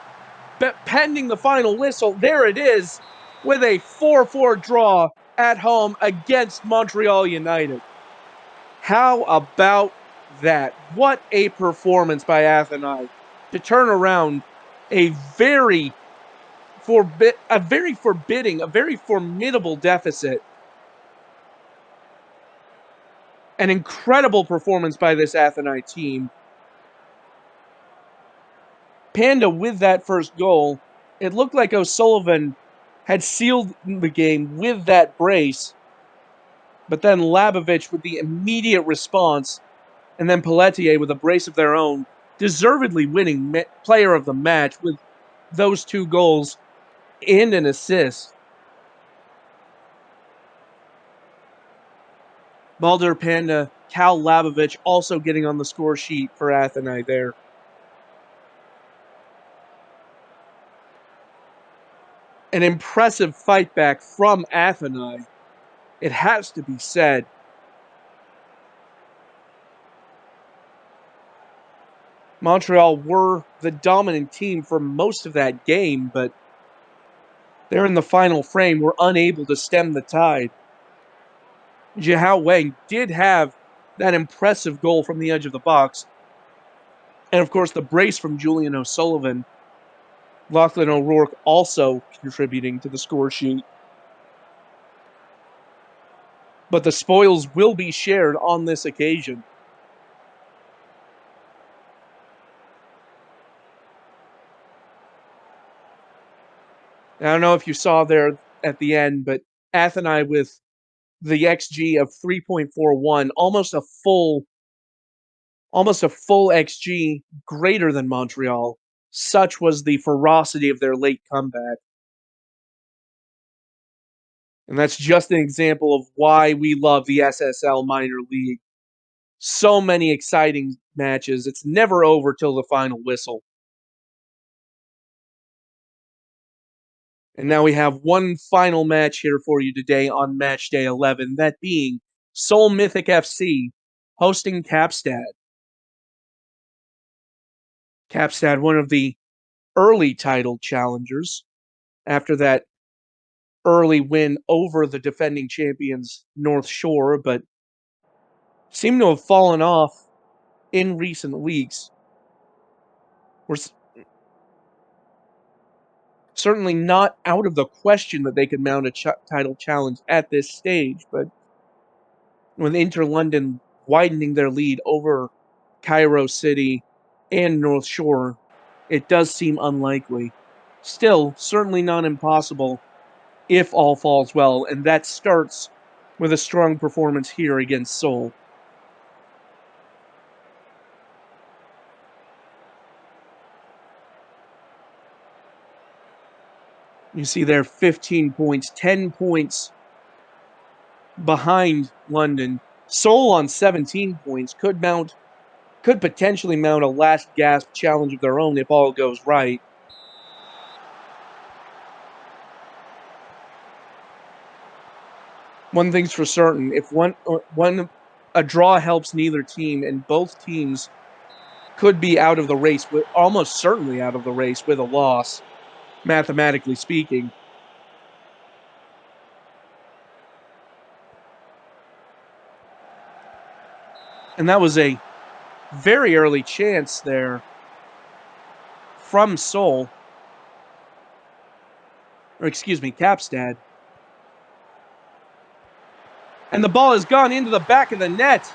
But pending the final whistle, there it is, with a 4-4 draw at home against Montreal United. How about that? What a performance by Athenai to turn around a very forbidding, a very formidable deficit. An incredible performance by this Athenai team. Panda with that first goal. It looked like O'Sullivan had sealed the game with that brace, but then Labovich with the immediate response, and then Pelletier with a brace of their own, deservedly winning player of the match with those 2 goals and an assist. Baldur Panda, Cal Labovich also getting on the score sheet for Athenai there. An impressive fight back from Athenai. It has to be said. Montreal were the dominant team for most of that game, but they're in the final frame, were unable to stem the tide. Jihao Wang did have that impressive goal from the edge of the box. And of course, the brace from Julian O'Sullivan. Lachlan O'Rourke also contributing to the score sheet. But the spoils will be shared on this occasion. I don't know if you saw there at the end, but Athenai with the XG of 3.41, almost a full XG greater than Montreal. Such was the ferocity of their late comeback. And that's just an example of why we love the SSL minor league. So many exciting matches. It's never over till the final whistle. And now we have one final match here for you today on Matchday 11, that being Seoul Mythic FC hosting Kapstad. Kapstad, one of the early title challengers, after that early win over the defending champions North Shore, but seem to have fallen off in recent weeks. We're certainly not out of the question that they could mount a title challenge at this stage, but with Inter London widening their lead over Cairo City and North Shore, it does seem unlikely. Still, certainly not impossible if all falls well, and that starts with a strong performance here against Seoul. You see there 15 points, 10 points behind London. Seoul on 17 points could potentially mount a last gasp challenge of their own if all goes right. One thing's for certain, if one A draw helps neither team, and both teams could be out of the race, almost certainly out of the race with a loss, mathematically speaking. And that was a very early chance there from Seoul. Or excuse me, Kapstad. And the ball has gone into the back of the net.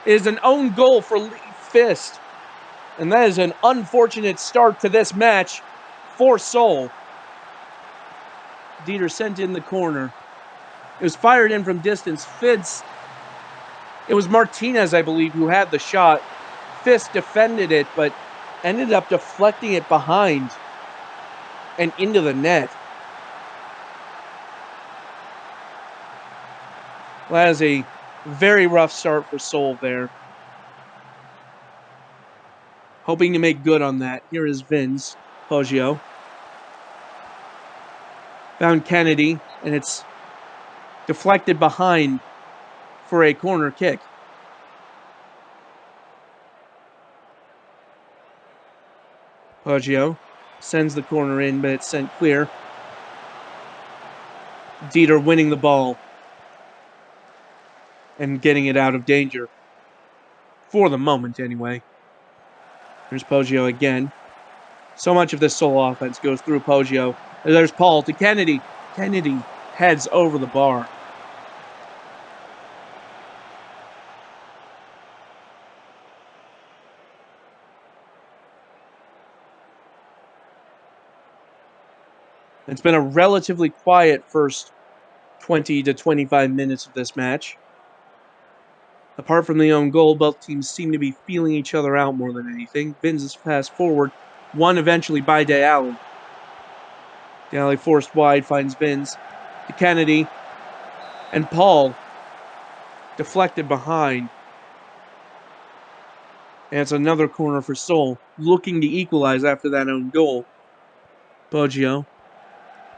It is an own goal for Lee Fist. And that is an unfortunate start to this match for Seoul. Dieter sent in the corner. It was fired in from distance. It was Martinez, I believe, who had the shot. Fist defended it, but ended up deflecting it behind and into the net. That is a very rough start for Seoul there. Hoping to make good on that. Here is Vince Poggio. Found Kennedy, and it's deflected behind for a corner kick. Poggio sends the corner in, but it's sent clear. Dieter winning the ball and getting it out of danger. For the moment, anyway. Here's Poggio again. So much of this Seoul offense goes through Poggio. There's Paul to Kennedy. Kennedy heads over the bar. It's been a relatively quiet first 20 to 25 minutes of this match. Apart from the own goal, both teams seem to be feeling each other out more than anything. Vince's pass forward, won eventually by De Alley. De Alley forced wide, finds Vince to Kennedy. And Paul deflected behind. And it's another corner for Seoul, looking to equalize after that own goal. Poggio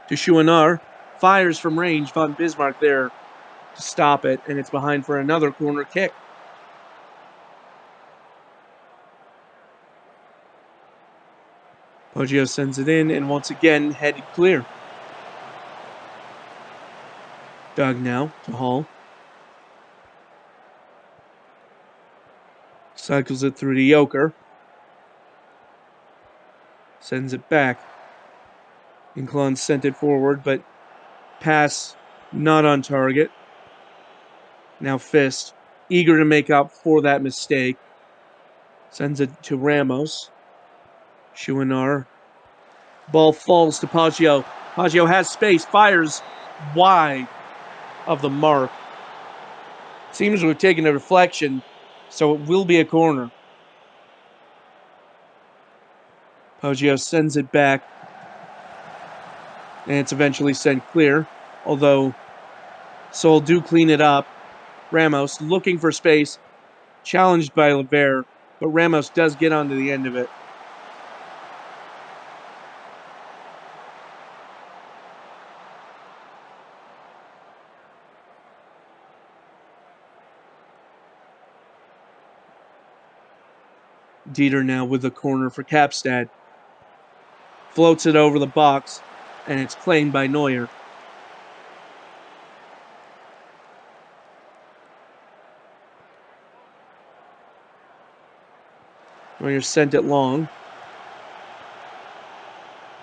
to Chouinard, fires from range, Von Bismarck there to stop it, and it's behind for another corner kick. Poggio sends it in, and once again, headed clear. Doug now to Hall. Cycles it through to Yoker. Sends it back. Inclon sent it forward, but pass not on target. Now Fist, eager to make up for that mistake. Sends it to Ramos. Chouinard. Ball falls to Poggio. Poggio has space, fires wide of the mark. Seems to have taken a deflection, so it will be a corner. Poggio sends it back, and it's eventually sent clear, although Seoul do clean it up. Ramos looking for space, challenged by Levere, but Ramos does get onto the end of it. Dieter now with the corner for Kapstad. Floats it over the box, and it's claimed by Neuer. Neuer sent it long.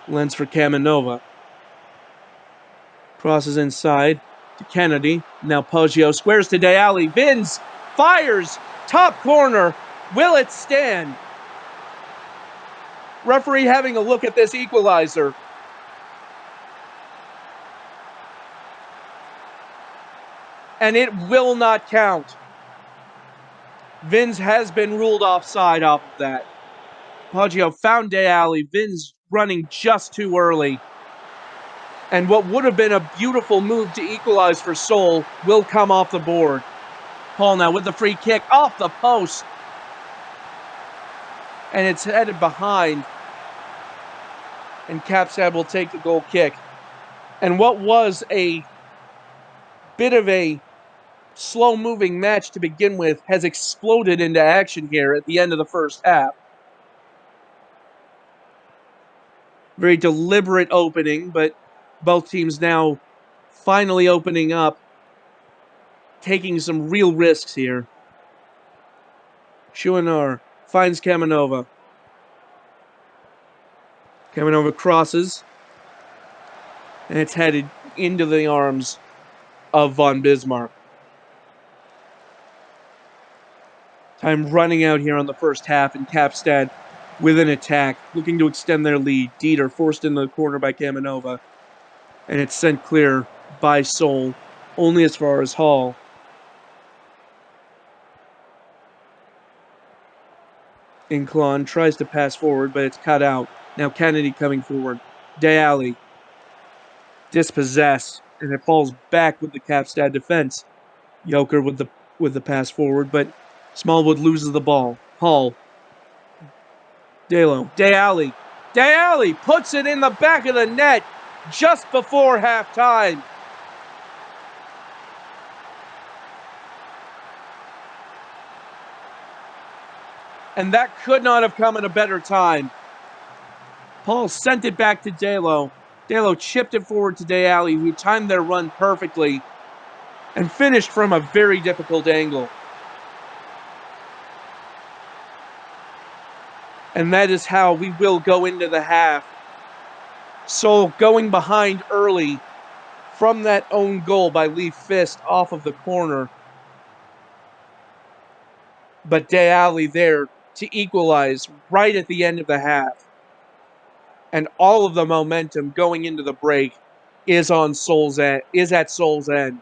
Lens for Kamanova. Crosses inside to Kennedy. Now Poggio squares to De Alley. Vins fires. Top corner. Will it stand? Referee having a look at this equalizer. And it will not count. Vins has been ruled offside off of that. Poggio found De Alley. Vins running just too early. And what would have been a beautiful move to equalize for Seoul will come off the board. Paul now with the free kick off the post. And it's headed behind. And Kapstad will take the goal kick. And what was a bit of a slow-moving match to begin with has exploded into action here at the end of the first half. Very deliberate opening, but both teams now finally opening up, taking some real risks here. Chouinard finds Kamenova. Kamenova crosses, and it's headed into the arms of von Bismarck. Time running out here on the first half, and Kapstad with an attack, looking to extend their lead. Dieter forced into the corner by Kamenova, and it's sent clear by Sol, only as far as Hall. Inclon tries to pass forward, but it's cut out. Now Kennedy coming forward. Deali dispossessed, and it falls back with the Kapstad defense. Joker with the pass forward, but Smallwood loses the ball. Hall. Deali puts it in the back of the net just before halftime. And that could not have come at a better time. Paul sent it back to Delo. Delo chipped it forward to Deali, who timed their run perfectly and finished from a very difficult angle. And that is how we will go into the half. So going behind early from that own goal by Lee Fist off of the corner. But Deali there to equalize right at the end of the half. And all of the momentum going into the break is at Sol's end.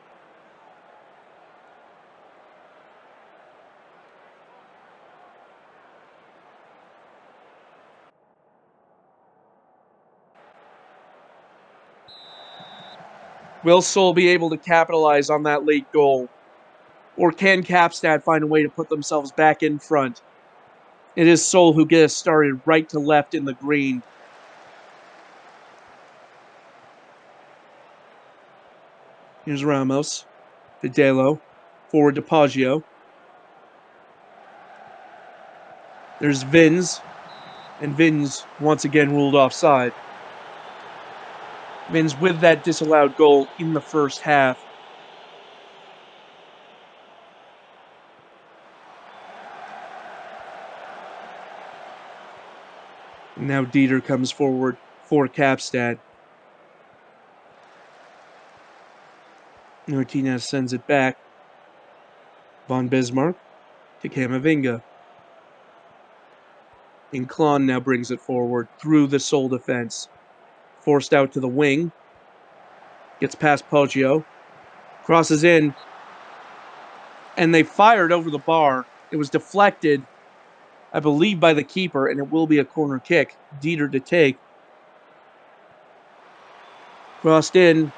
Will Sol be able to capitalize on that late goal? Or can Kapstad find a way to put themselves back in front? It is Sol who gets started right to left in the green. Here's Ramos to Delo, forward to Poggio. There's Vins, and Vins once again ruled offside. Vins with that disallowed goal in the first half. And now Dieter comes forward for Kapstad. Martinez sends it back. Von Bismarck to Camavinga. Inclon now brings it forward through the Sol defense. Forced out to the wing. Gets past Poggio. Crosses in. And they fired over the bar. It was deflected, I believe, by the keeper, and it will be a corner kick. Dieter to take. Crossed in.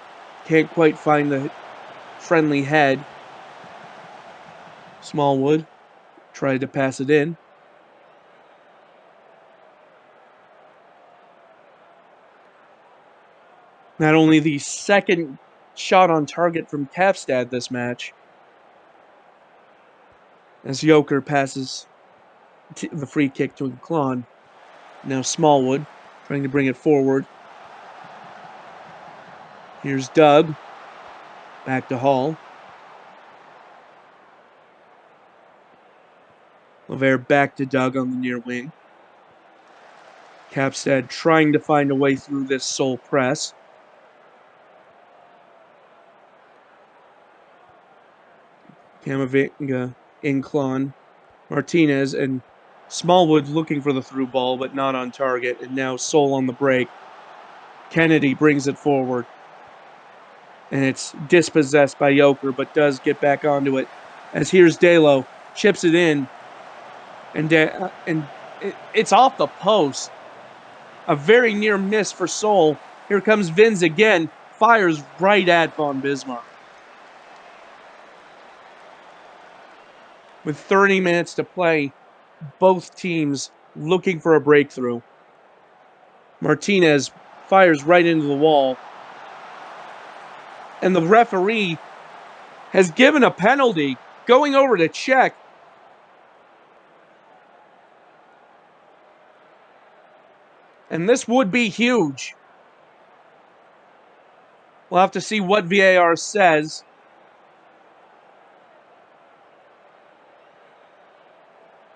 Can't quite find the friendly head. Smallwood tried to pass it in. Not only the second shot on target from Kapstad this match, as Joker passes the free kick to Inclon. Now Smallwood trying to bring it forward. Here's Doug. Back to Hall. Levere back to Doug on the near wing. Kapstad trying to find a way through this Sol press. Camavinga, Inclon, Martinez, and Smallwood looking for the through ball, but not on target. And now Sol on the break. Kennedy brings it forward. And it's dispossessed by Joker, but does get back onto it. As here's Delo, chips it in, and it's off the post. A very near miss for Sol. Here comes Vins again, fires right at von Bismarck. With 30 minutes to play, both teams looking for a breakthrough. Martinez fires right into the wall. And the referee has given a penalty, going over to check. And this would be huge. We'll have to see what VAR says.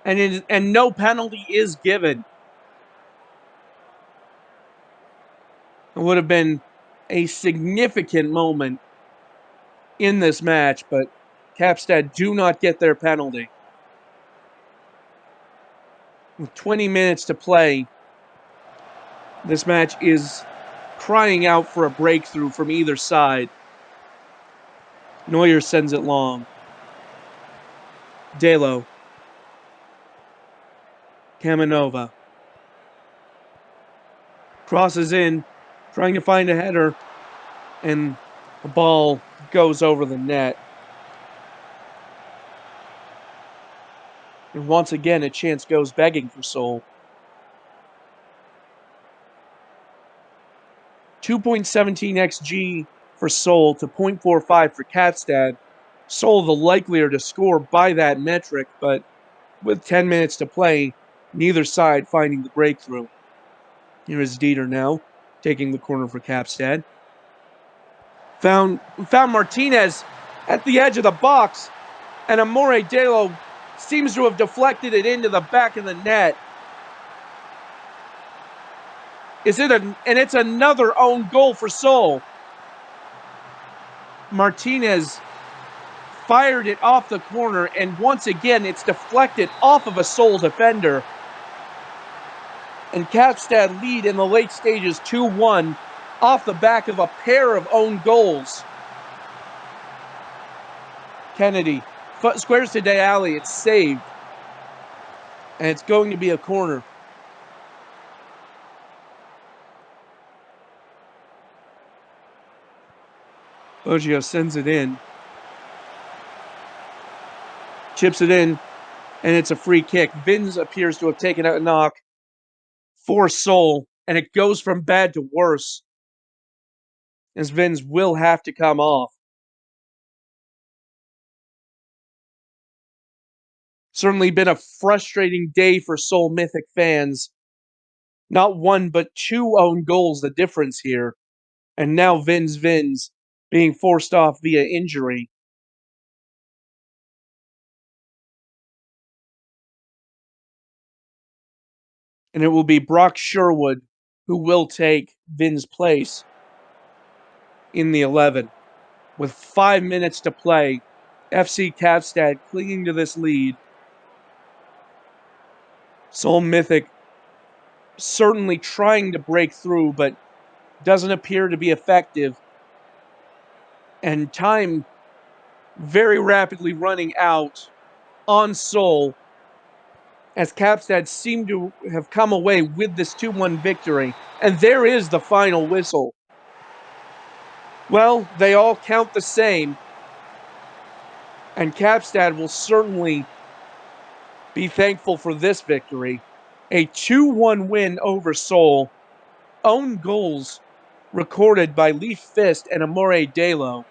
And no penalty is given. It would have been a significant moment in this match, but Capstad do not get their penalty. With 20 minutes to play, this match is crying out for a breakthrough from either side. Neuer sends it long. Delo. Kamanova. Crosses in, trying to find a header, and the ball goes over the net. And once again, a chance goes begging for Seoul. 2.17 xG for Seoul to 0.45 for Kapstad. Seoul the likelier to score by that metric, but with 10 minutes to play, neither side finding the breakthrough. Here is Dieter now, taking the corner for Kapstad. Found Martinez at the edge of the box, and Amore Delo seems to have deflected it into the back of the net. And it's another own goal for Seoul. Martinez fired it off the corner, and once again, it's deflected off of a Seoul defender. And Kapstad lead in the late stages 2-1 off the back of a pair of own goals. Kennedy squares to Deali. It's saved. And it's going to be a corner. Boggio sends it in. Chips it in. And it's a free kick. Vins appears to have taken a knock for Seoul. And it goes from bad to worse, as Vins will have to come off. Certainly been a frustrating day for Seoul Mythic fans. Not one, but two own goals, the difference here. And now Vins being forced off via injury. And it will be Brock Sherwood who will take Vin's place in the 11. With 5 minutes to play, FC Kapstad clinging to this lead. Seoul Mythic certainly trying to break through, but doesn't appear to be effective. And time very rapidly running out on Seoul, as Kapstad seem to have come away with this 2-1 victory. And there is the final whistle. Well, they all count the same, and Kapstad will certainly be thankful for this victory. A 2-1 win over Seoul. Own goals recorded by Leaf Fist and Amore Delo.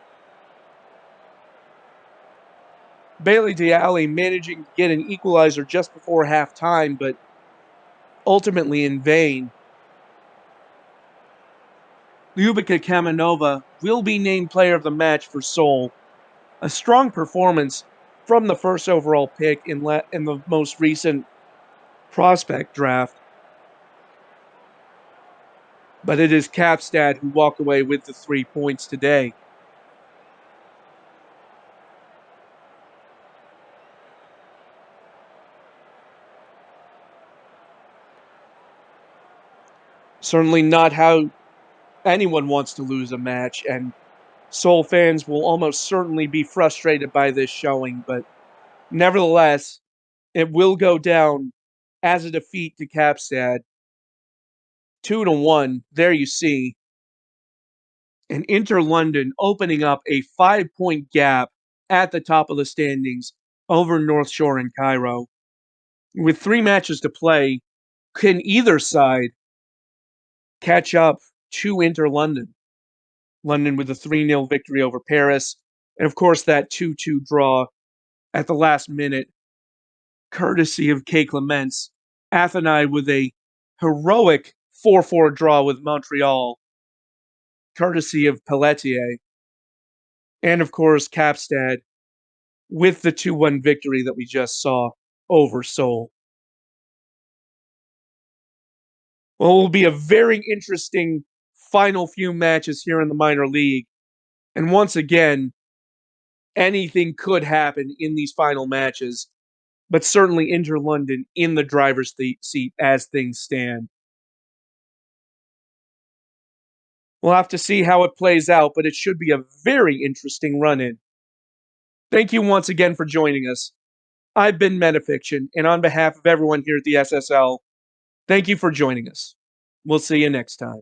Bailey Dialli managing to get an equalizer just before halftime, but ultimately in vain. Lyubika Kamanova will be named player of the match for Seoul. A strong performance from the first overall pick in the most recent prospect draft. But it is Kapstad who walk away with the 3 points today. Certainly not how anyone wants to lose a match, and Seoul fans will almost certainly be frustrated by this showing, but nevertheless, it will go down as a defeat to Kapstad. 2-1, there you see. And Inter London opening up a 5-point gap at the top of the standings over North Shore and Cairo. With 3 matches to play, can either side catch up to Inter London? London with a 3-0 victory over Paris, And of course, that 2-2 draw at the last minute, courtesy of K. Clements, Athenai with a heroic 4-4 draw with Montreal, courtesy of Pelletier, and of course, Capstad with the 2-1 victory that we just saw over Seoul. Well, it will be a very interesting final few matches here in the minor league. And once again, anything could happen in these final matches, but certainly Inter London in the driver's seat as things stand. We'll have to see how it plays out, but it should be a very interesting run in. Thank you once again for joining us. I've been Metafiction, and on behalf of everyone here at the SSL, thank you for joining us. We'll see you next time.